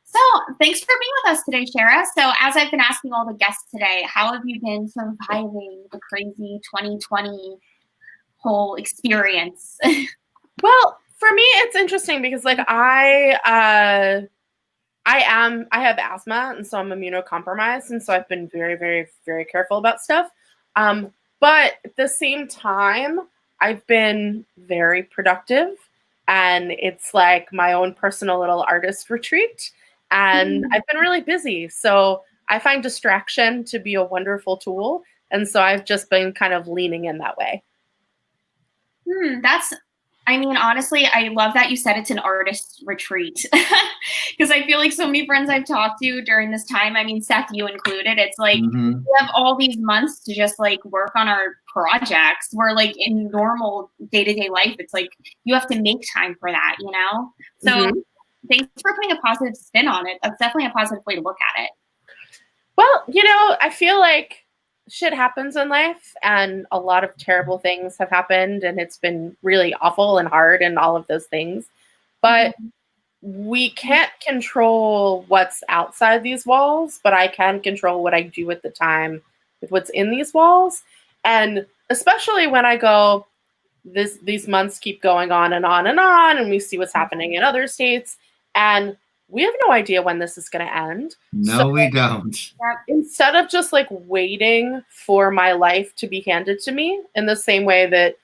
So thanks for being with us today, Shara. So as I've been asking all the guests today, how have you been surviving the crazy 2020 whole experience? Well, for me, it's interesting because like I have asthma, and so I'm immunocompromised, and so I've been very, very, very careful about stuff. But at the same time, I've been very productive, and it's like my own personal little artist retreat, and I've been really busy. So I find distraction to be a wonderful tool, and so I've just been kind of leaning in that way. I mean, honestly, I love that you said it's an artist retreat because I feel like so many friends I've talked to during this time, I mean, Seth, you included, it's like we have all these months to just like work on our projects. We're like in normal day-to-day life. It's like you have to make time for that, you know? So thanks for putting a positive spin on it. That's definitely a positive way to look at it. Well, you know, I feel like shit happens in life, and a lot of terrible things have happened, and it's been really awful and hard and all of those things. But we can't control what's outside these walls, but I can control what I do at the time with what's in these walls. And especially when I go, these months keep going on and on and on, and we see what's happening in other states, and we have no idea when this is going to end. No, we don't. Instead of just like waiting for my life to be handed to me in the same way that,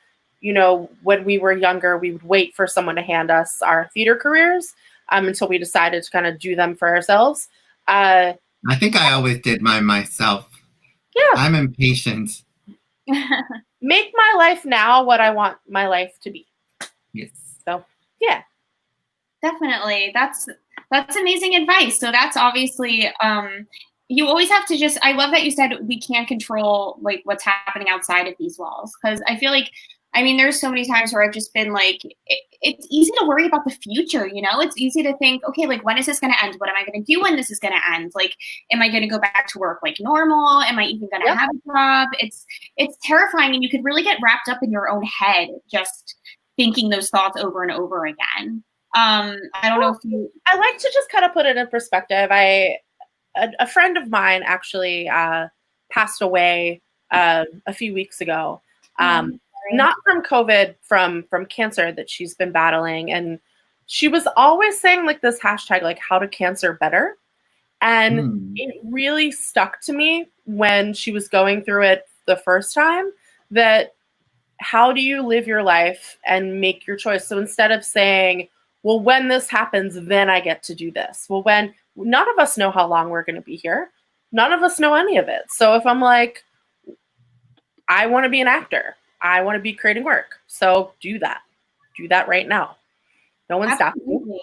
you know, when we were younger, we would wait for someone to hand us our theater careers until we decided to kind of do them for ourselves. I think I always did mine myself. Yeah. I'm impatient. Make my life now what I want my life to be. Yes. So, yeah. Definitely. That's amazing advice. So that's obviously, you always have to just, I love that you said we can't control like what's happening outside of these walls. Cause I feel like, I mean, there's so many times where I've just been like, it's easy to worry about the future, you know? It's easy to think, okay, like when is this going to end? What am I going to do when this is going to end? Like, am I going to go back to work like normal? Am I even going to have a job? It's terrifying. And you could really get wrapped up in your own head, just thinking those thoughts over and over again. I don't know if you. I like to just kind of put it in perspective. A friend of mine actually passed away a few weeks ago. Not from COVID, from cancer that she's been battling, and she was always saying like this hashtag, like how to cancer better, and it really stuck to me when she was going through it the first time. That how do you live your life and make your choice? So instead of saying, well, when this happens, then I get to do this. Well, when none of us know how long we're going to be here. None of us know any of it. So if I'm like, I want to be an actor. I want to be creating work. So do that. Do that right now. No one's stopping you.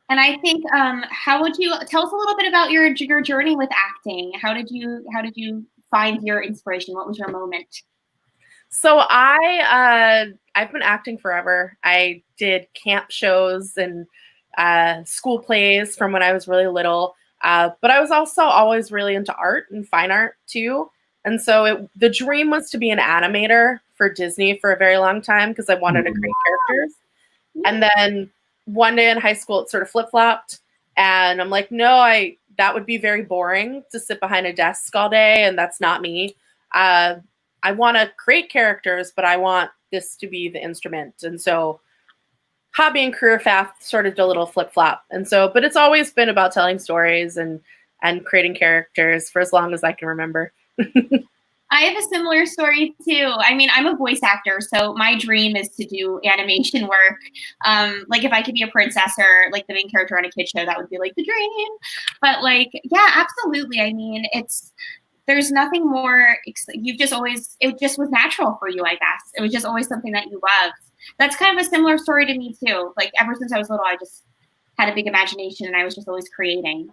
And I think, how would you tell us a little bit about your journey with acting? How did you find your inspiration? What was your moment? So I've been acting forever. I did camp shows and school plays from when I was really little. But I was also always really into art and fine art too. And so the dream was to be an animator for Disney for a very long time because I wanted to create characters. And then one day in high school, it sort of flip-flopped. And I'm like, no, that would be very boring to sit behind a desk all day. And that's not me. I want to create characters, but I want this to be the instrument. And so hobby and career path sort of did a little flip-flop. And so, but it's always been about telling stories and creating characters for as long as I can remember. I have a similar story too. I mean, I'm a voice actor, so my dream is to do animation work. Like if I could be a princess or like the main character on a kid show, that would be like the dream. But like, yeah, absolutely. I mean, there's nothing more, it just was natural for you, I guess. It was just always something that you loved. That's kind of a similar story to me too. Like ever since I was little, I just had a big imagination and I was just always creating.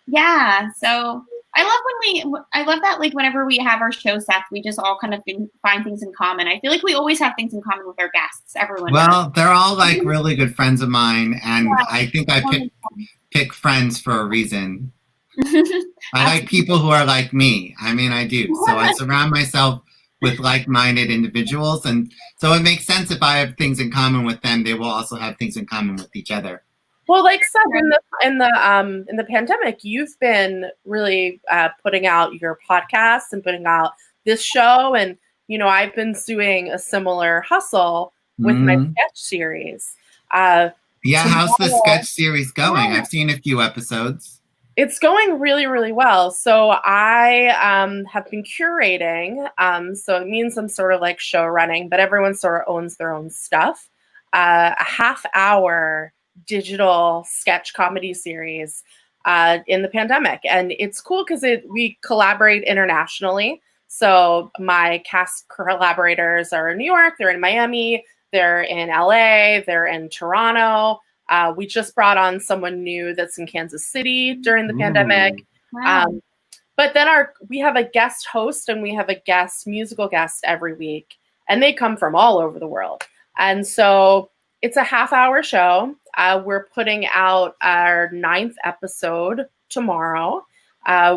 Yeah, so I love that like whenever we have our show, Seth, we just all kind of find things in common. I feel like we always have things in common with our guests, everyone. Well, they're all like really good friends of mine, and yeah. I think I pick friends for a reason. I like people who are like me. I mean, I do. So I surround myself with like-minded individuals. And so it makes sense if I have things in common with them, they will also have things in common with each other. Well, like Seth, in the pandemic, you've been really putting out your podcasts and putting out this show, and I've been doing a similar hustle with my sketch series. Yeah, how's the sketch series going? I've seen a few episodes. It's going really, really well. So I have been curating. So it means I'm sort of like show running, but everyone sort of owns their own stuff. A half-hour digital sketch comedy series in the pandemic. And it's cool because we collaborate internationally. So my cast collaborators are in New York, they're in Miami, they're in LA, they're in Toronto. We just brought on someone new that's in Kansas City during the pandemic. Wow. But then we have a guest host and we have a musical guest every week. And they come from all over the world. And so it's a half-hour show. We're putting out our 9th episode tomorrow.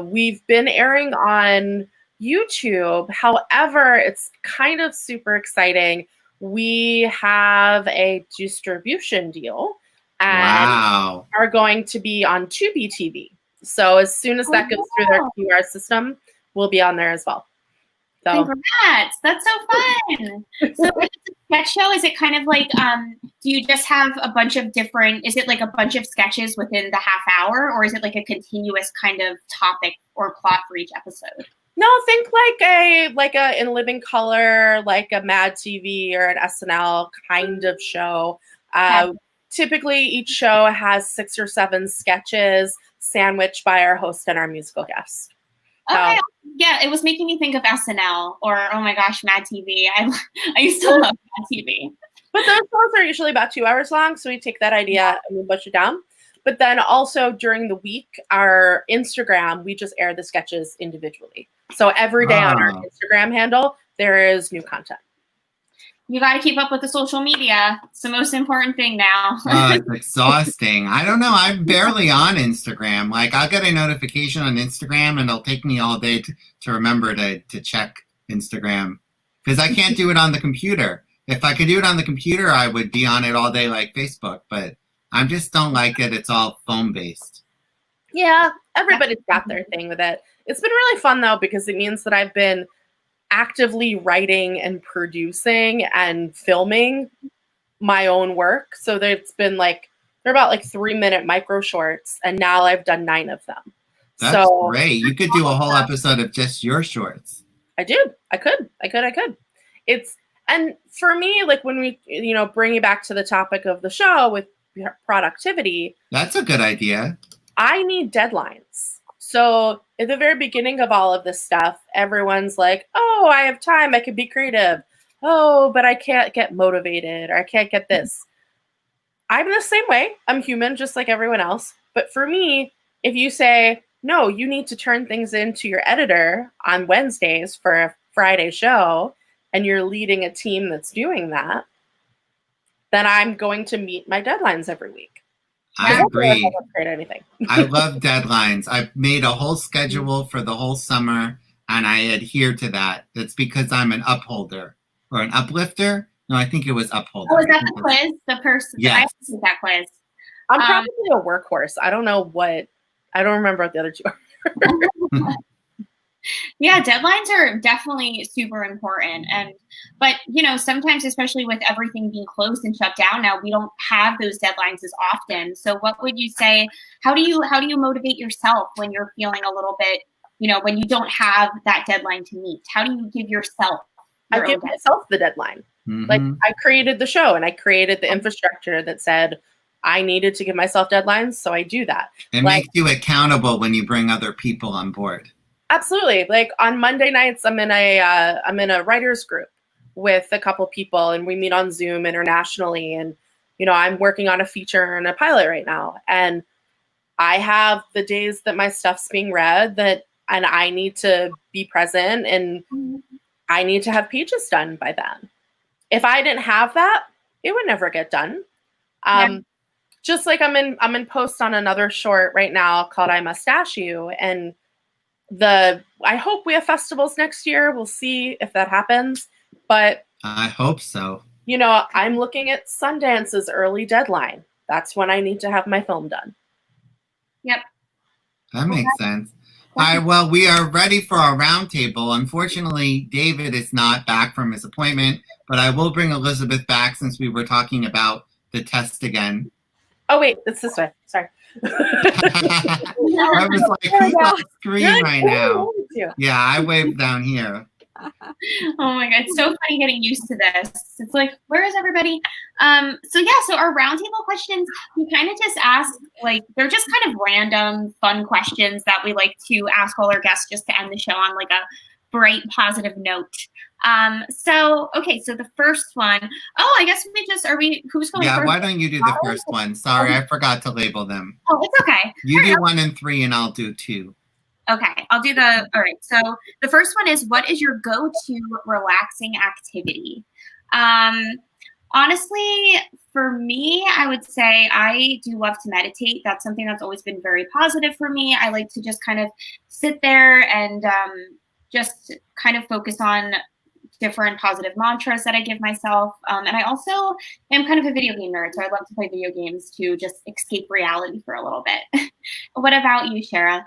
We've been airing on YouTube. However, it's kind of super exciting. We have a distribution deal and are going to be on Tubi TV. So as soon as that goes through their QR system, we'll be on there as well. So. Congrats! That's so fun. So with the sketch show, is it kind of like, do you just have a bunch of different, is it like a bunch of sketches within the half hour, or is it like a continuous kind of topic or plot for each episode? No, think like a In Living Color, like a Mad TV or an SNL kind of show. Typically, each show has 6 or 7 sketches sandwiched by our host and our musical guest. Okay. Yeah, it was making me think of SNL or, oh my gosh, Mad TV. I used to love Mad TV. But those shows are usually about 2 hours long, so we take that idea and we push it down. But then also during the week, our Instagram, we just air the sketches individually. So every day on our Instagram handle, there is new content. You got to keep up with the social media. It's the most important thing now. It's exhausting. I don't know. I'm barely on Instagram. Like, I'll get a notification on Instagram, and it'll take me all day to remember to check Instagram. Because I can't do it on the computer. If I could do it on the computer, I would be on it all day like Facebook. But I just don't like it. It's all phone-based. Yeah, everybody's got their thing with it. It's been really fun, though, because it means that I've been actively writing and producing and filming my own work. So it's been they're about 3-minute micro shorts, and now I've done 9 of them. That's great. You could do a whole episode of just your shorts. I could. And for me, when we, bring it back to the topic of the show with productivity. That's a good idea. I need deadlines. So at the very beginning of all of this stuff, everyone's like, oh, I have time. I can be creative. Oh, but I can't get motivated, or I can't get this. I'm the same way. I'm human, just like everyone else. But for me, if you say, no, you need to turn things into your editor on Wednesdays for a Friday show, and you're leading a team that's doing that, then I'm going to meet my deadlines every week. I agree. Anything. I love deadlines. I've made a whole schedule for the whole summer, and I adhere to that. That's because I'm an upholder or an uplifter. No, I think it was upholder. Oh, is that the quiz? The person? Yes. I took that quiz. I'm probably a workhorse. I don't remember what the other 2 are. Yeah, deadlines are definitely super important. But sometimes, especially with everything being closed and shut down now, we don't have those deadlines as often. So what would you say, how do you motivate yourself when you're feeling a little bit, when you don't have that deadline to meet? How do you give yourself I give myself the deadline. Mm-hmm. I created the show and I created the infrastructure that said I needed to give myself deadlines. So I do that. It makes you accountable when you bring other people on board. Absolutely. On Monday nights, I'm in a writers group with a couple people, and we meet on Zoom internationally. And, I'm working on a feature and a pilot right now. And I have the days that my stuff's being read and I need to be present, and I need to have pages done by then. If I didn't have that, it would never get done. Just like I'm in post on another short right now called I Mustache You, and I hope we have festivals next year. We'll see if that happens. But I hope so. you know, I'm looking at Sundance's early deadline. That's when I need to have my film done. Yep. That makes sense. All right, well, we are ready for our roundtable. Unfortunately, David is not back from his appointment, but I will bring Elisabeth back since we were talking about the test again. Oh, wait, it's this way. Sorry. I was like, who's on the screen right now? Yeah, I waved down here. Oh my god, it's so funny getting used to this. It's like, where is everybody? So our roundtable questions, we kind of just ask, like, they're just kind of random, fun questions that we like to ask all our guests just to end the show on like a bright, positive note. So the first one, I guess who's going first? Yeah, why don't you do the first one? Sorry, I forgot to label them. Oh, it's okay. You do 1 and 3 and I'll do 2. Okay, I'll do all right. So the first one is, what is your go-to relaxing activity? Honestly, for me, I would say I do love to meditate. That's something that's always been very positive for me. I like to just kind of sit there and just kind of focus on different positive mantras that I give myself. And I also am kind of a video game nerd, so I love to play video games to just escape reality for a little bit. What about you, Shara?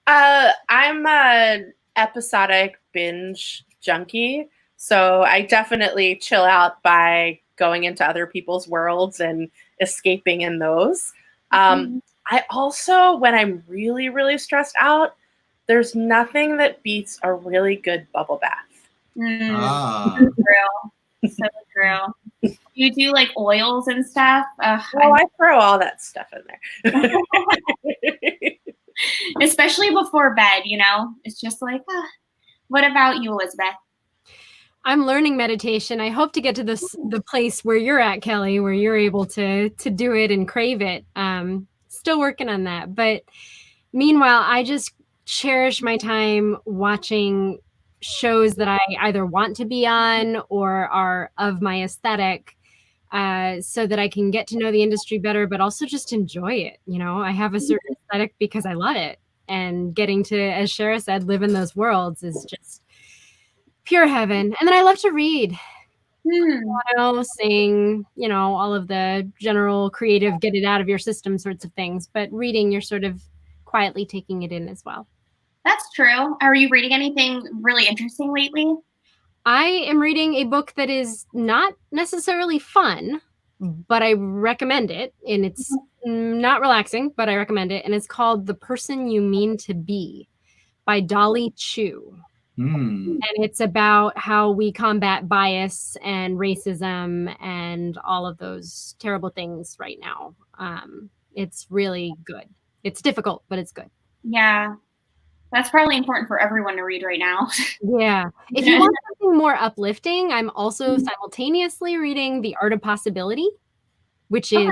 I'm an episodic binge junkie, so I definitely chill out by going into other people's worlds and escaping in those. I also, when I'm really, really stressed out, there's nothing that beats a really good bubble bath. So true. So true. You do like oils and stuff? I throw all that stuff in there. Especially before bed, you know? It's just like, What about you, Elisabeth? I'm learning meditation. I hope to get to the place where you're at, Kelly, where you're able to do it and crave it. Still working on that. But meanwhile, I just cherish my time watching shows that I either want to be on or are of my aesthetic, so that I can get to know the industry better, but also just enjoy it. You know, I have a certain aesthetic because I love it. And getting to, as Shara said, live in those worlds is just pure heaven. And then I love to read, sing, all of the general creative, get it out of your system sorts of things. But reading, you're sort of quietly taking it in as well. That's true. Are you reading anything really interesting lately? I am reading a book that is not necessarily fun, but I recommend it. And it's not relaxing, but I recommend it. And it's called The Person You Mean to Be by Dolly Chu. And it's about how we combat bias and racism and all of those terrible things right now. It's really good. It's difficult, but it's good. Yeah. That's probably important for everyone to read right now. Yeah. If you want something more uplifting, I'm also simultaneously reading The Art of Possibility, which is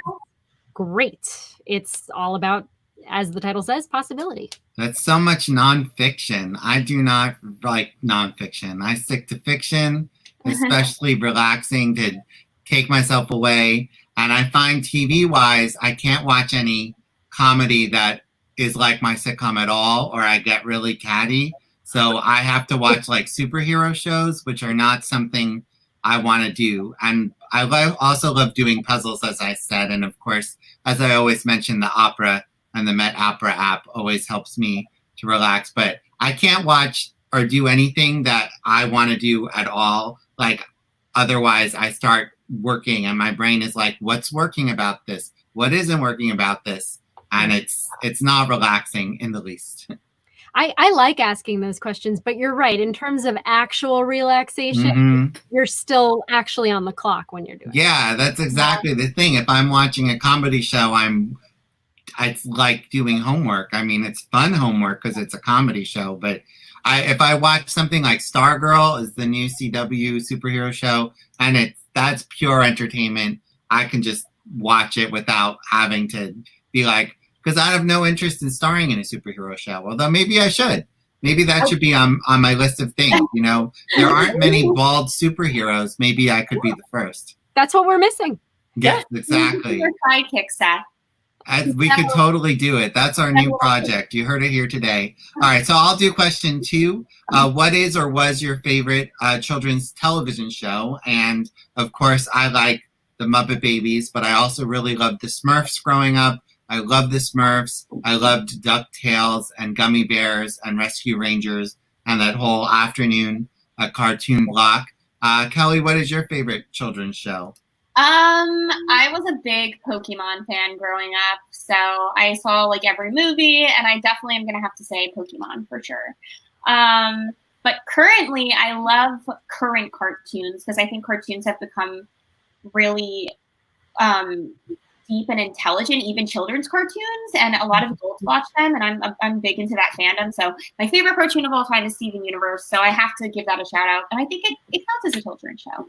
great. It's all about, as the title says, possibility. That's so much nonfiction. I do not like nonfiction. I stick to fiction, especially relaxing to take myself away. And I find TV-wise, I can't watch any comedy that is like my sitcom at all, or I get really catty. So I have to watch like superhero shows, which are not something I want to do. And I also love doing puzzles, as I said. And of course, as I always mention, the opera and the Met Opera app always helps me to relax. But I can't watch or do anything that I want to do at all. Like, otherwise I start working and my brain is like, what's working about this? What isn't working about this? And it's not relaxing in the least. I like asking those questions, but you're right. In terms of actual relaxation, you're still actually on the clock when you're doing it. Yeah, that's exactly the thing. If I'm watching a comedy show, it's like doing homework. I mean, it's fun homework because it's a comedy show. But if I watch something like Stargirl, is the new CW superhero show, and that's pure entertainment, I can just watch it without having to be like, because I have no interest in starring in a superhero show. Although maybe I should. Maybe that should be on my list of things. You know, there aren't many bald superheroes. Maybe I could be the first. That's what we're missing. Yes, exactly. Your sidekick, Seth. We could totally do it. That's our new project. You heard it here today. All right, so I'll do question 2. What is or was your favorite children's television show? And of course, I like the Muppet Babies, but I also really loved the Smurfs growing up. I loved the Smurfs. I loved DuckTales and Gummy Bears and Rescue Rangers and that whole afternoon cartoon block. Kelly, what is your favorite children's show? I was a big Pokemon fan growing up, so I saw like every movie, and I definitely am gonna have to say Pokemon for sure. But currently, I love current cartoons because I think cartoons have become really deep and intelligent, even children's cartoons, and a lot of adults watch them, and I'm big into that fandom. So my favorite cartoon of all time is Steven Universe, so I have to give that a shout out, and I think it counts as a children's show.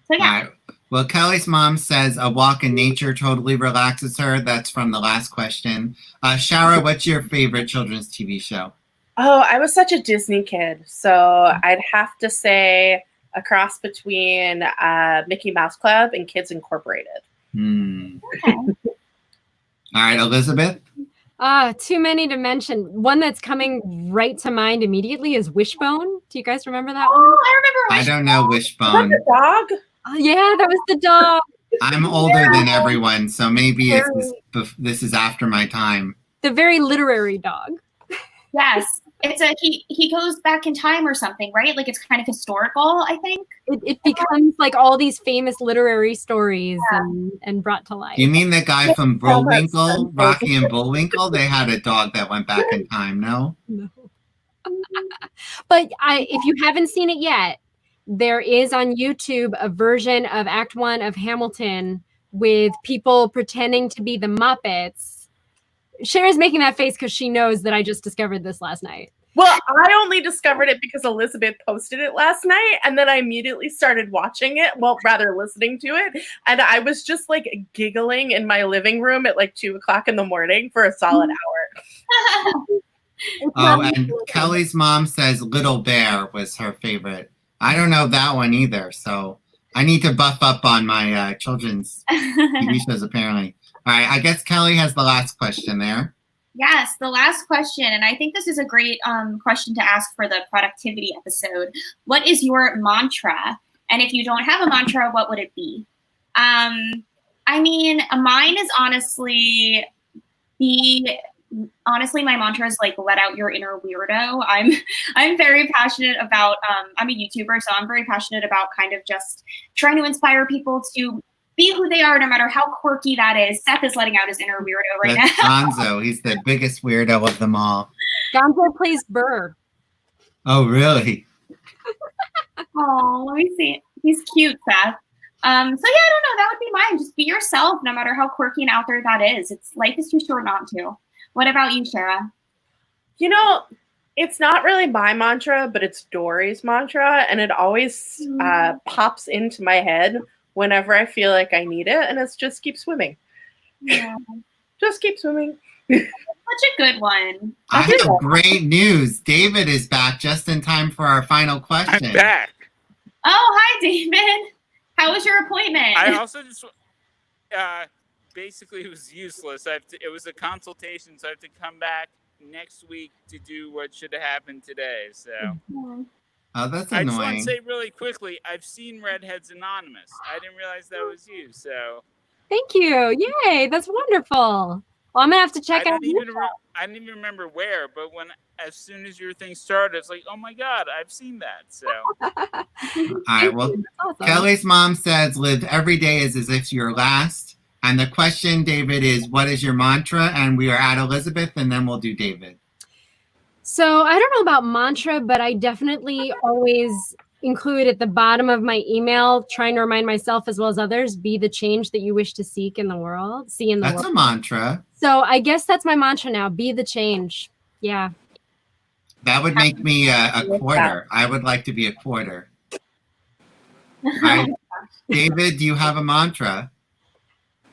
So yeah. Right. Well, Kelly's mom says a walk in nature totally relaxes her. That's from the last question. Shara, what's your favorite children's TV show? Oh, I was such a Disney kid, so I'd have to say a cross between Mickey Mouse Club and Kids Incorporated. Okay. All right, Elisabeth? Too many to mention. One that's coming right to mind immediately is Wishbone. Do you guys remember that one? Oh, I remember I Wishbone. don't know Wishbone. Was that the dog? Yeah, that was the dog. I'm older than everyone, so maybe this is after my time. The very literary dog. Yes. It's he goes back in time or something, right? Like it's kind of historical, I think. It becomes like all these famous literary stories and brought to life. You mean the guy from Bullwinkle, Rocky and Bullwinkle? They had a dog that went back in time, no? No. But if you haven't seen it yet, there is on YouTube a version of Act 1 of Hamilton with people pretending to be the Muppets. Shara's making that face because she knows that I just discovered this last night. Well, I only discovered it because Elisabeth posted it last night, and then I immediately started watching it, well, rather listening to it, and I was just like giggling in my living room at like 2 o'clock in the morning for a solid hour. Oh, and Kelly's mom says Little Bear was her favorite. I don't know that one either, so I need to buff up on my children's TV shows apparently. All right, I guess Kelly has the last question there. Yes, the last question, and I think this is a great question to ask for the productivity episode. What is your mantra? And if you don't have a mantra, what would it be? I mean, mine is honestly my mantra is like let out your inner weirdo. I'm very passionate about I'm a YouTuber, so I'm very passionate about kind of just trying to inspire people to be who they are, no matter how quirky that is. Seth is letting out his inner weirdo right That's now. Gonzo. He's the biggest weirdo of them all. Gonzo plays Burr. Oh, really? Oh, let me see. He's cute, Seth. So yeah, I don't know. That would be mine. Just be yourself, no matter how quirky and out there that is. Life is too short not to. What about you, Shara? You know, it's not really my mantra, but it's Dory's mantra, and it always pops into my head whenever I feel like I need it, and it's just keep swimming. Yeah. Just keep swimming. Such a good one. I have great news. David is back just in time for our final question. I'm back. Oh, hi, David. How was your appointment? I also just basically it was useless. It was a consultation, so I have to come back next week to do what should have happened today. So Oh, that's I annoying. just want to say really quickly, I've seen Redheads Anonymous. I didn't realize that was you. So Thank you. Yay, that's wonderful. Well, I'm gonna have to check out. I didn't even remember where, but as soon as your thing started, it's like, oh my God, I've seen that. So All right, well, Awesome. Kelly's mom says live every day as if you're last. And the question, David, is what is your mantra? And we are at Elisabeth, and then we'll do David. So I don't know about mantra, but I definitely always include at the bottom of my email, trying to remind myself as well as others, be the change that you wish to see in the world. That's a mantra. So I guess that's my mantra now. Be the change. Yeah. That would make me a quarter. I would like to be a quarter. All right. David, do you have a mantra?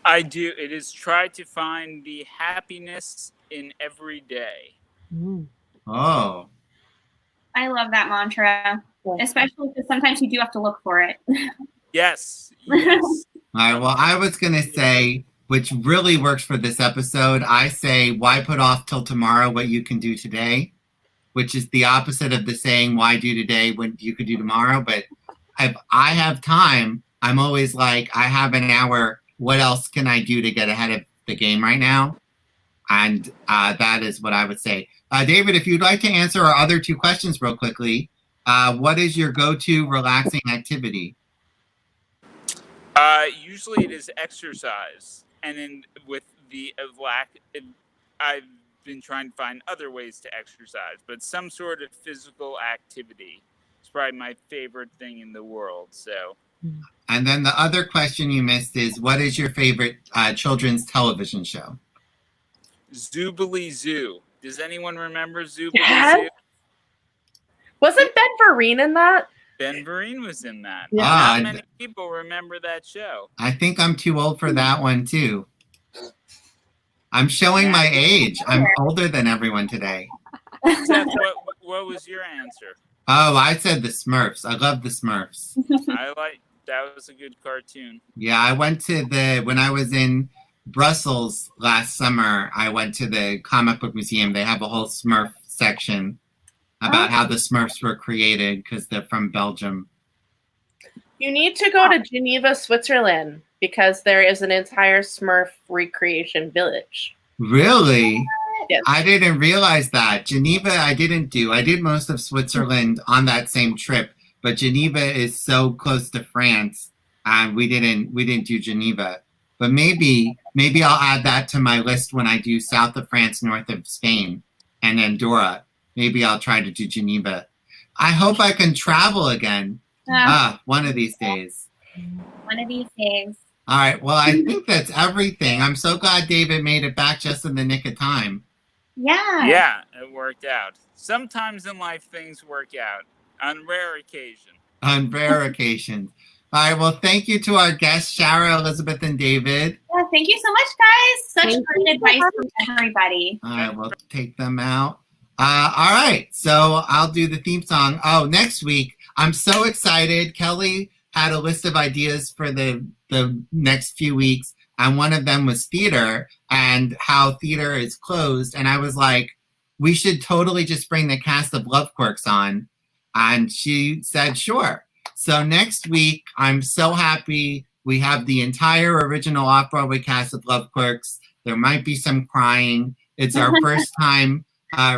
I do. It is try to find the happiness in every day. Oh. I love that mantra, especially because sometimes you do have to look for it. Yes. Yes. All right, well, I was going to say which really works for this episode. I say, why put off till tomorrow what you can do today? Which is the opposite of the saying, why do today when you could do tomorrow? But if I have time, I'm always like, I have an hour. What else can I do to get ahead of the game right now? And that is what I would say. David, if you'd like to answer our other two questions real quickly, what is your go-to relaxing activity? Usually it is exercise. And then with the I've been trying to find other ways to exercise, but some sort of physical activity is probably my favorite thing in the world. So. And then the other question you missed is, what is your favorite children's television show? Zoobilee Zoo. Does anyone remember Zoobilee Zoo? Wasn't Ben Vereen in that? Ben Vereen was in that. Yeah. Not many people remember that show. I think I'm too old for that one, too. I'm showing my age. I'm older than everyone today. Seth, what was your answer? Oh, I said the Smurfs. I love the Smurfs. That was a good cartoon. Yeah, I went to when I was in Brussels last summer, I went to the comic book museum. They have a whole Smurf section about how the Smurfs were created because they're from Belgium. You need to go to Geneva, Switzerland, because there is an entire Smurf recreation village. Really? Yes. I didn't realize that. Geneva, I didn't do. I did most of Switzerland on that same trip, but Geneva is so close to France, and we didn't do Geneva. But maybe I'll add that to my list when I do south of France, north of Spain, and Andorra. Maybe I'll try to do Geneva. I hope I can travel again. One of these days. One of these days. All right. Well, I think that's everything. I'm so glad David made it back just in the nick of time. Yeah. Yeah, it worked out. Sometimes in life things work out. On rare occasion. On rare occasions. All right. Well, thank you to our guests, Shara, Elisabeth, and David. Yeah, thank you so much, guys. Such great advice from everybody. All right. We'll take them out. All right. So I'll do the theme song. Oh, next week. I'm so excited. Kelly had a list of ideas for the next few weeks. And one of them was theater and how theater is closed. And I was like, we should totally just bring the cast of Love Quirks on. And she said, sure. So next week, I'm so happy. We have the entire original off-Broadway cast of Love Quirks. There might be some crying. It's our first time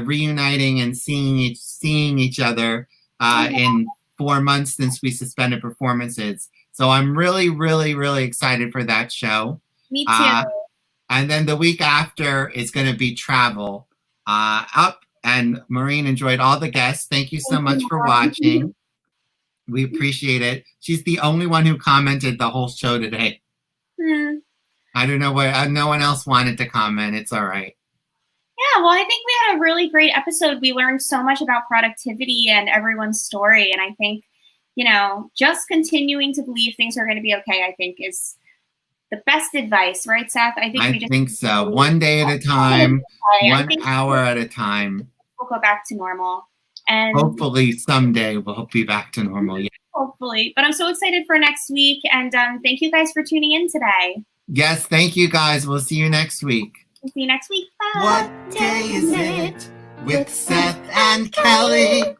reuniting and seeing each other in 4 months since we suspended performances. So I'm really, really, really excited for that show. Me too. And then the week after is going to be travel up. And Maureen enjoyed all the guests. Thank you so much for watching. We appreciate it. She's the only one who commented the whole show today. I don't know why no one else wanted to comment. It's all right. Yeah, well, I think we had a really great episode. We learned so much about productivity and everyone's story. And I think, just continuing to believe things are going to be okay, I think is the best advice, right, Seth? I think so. One day at a time, 1 hour at a time. We'll go back to normal. And hopefully someday we'll be back to normal. Yeah. Hopefully. But I'm so excited for next week. And thank you guys for tuning in today. Yes, thank you guys. We'll see you next week. We'll see you next week. Bye. What day is it with Seth and Kelly? All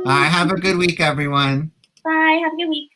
right, have a good week, everyone. Bye. Have a good week.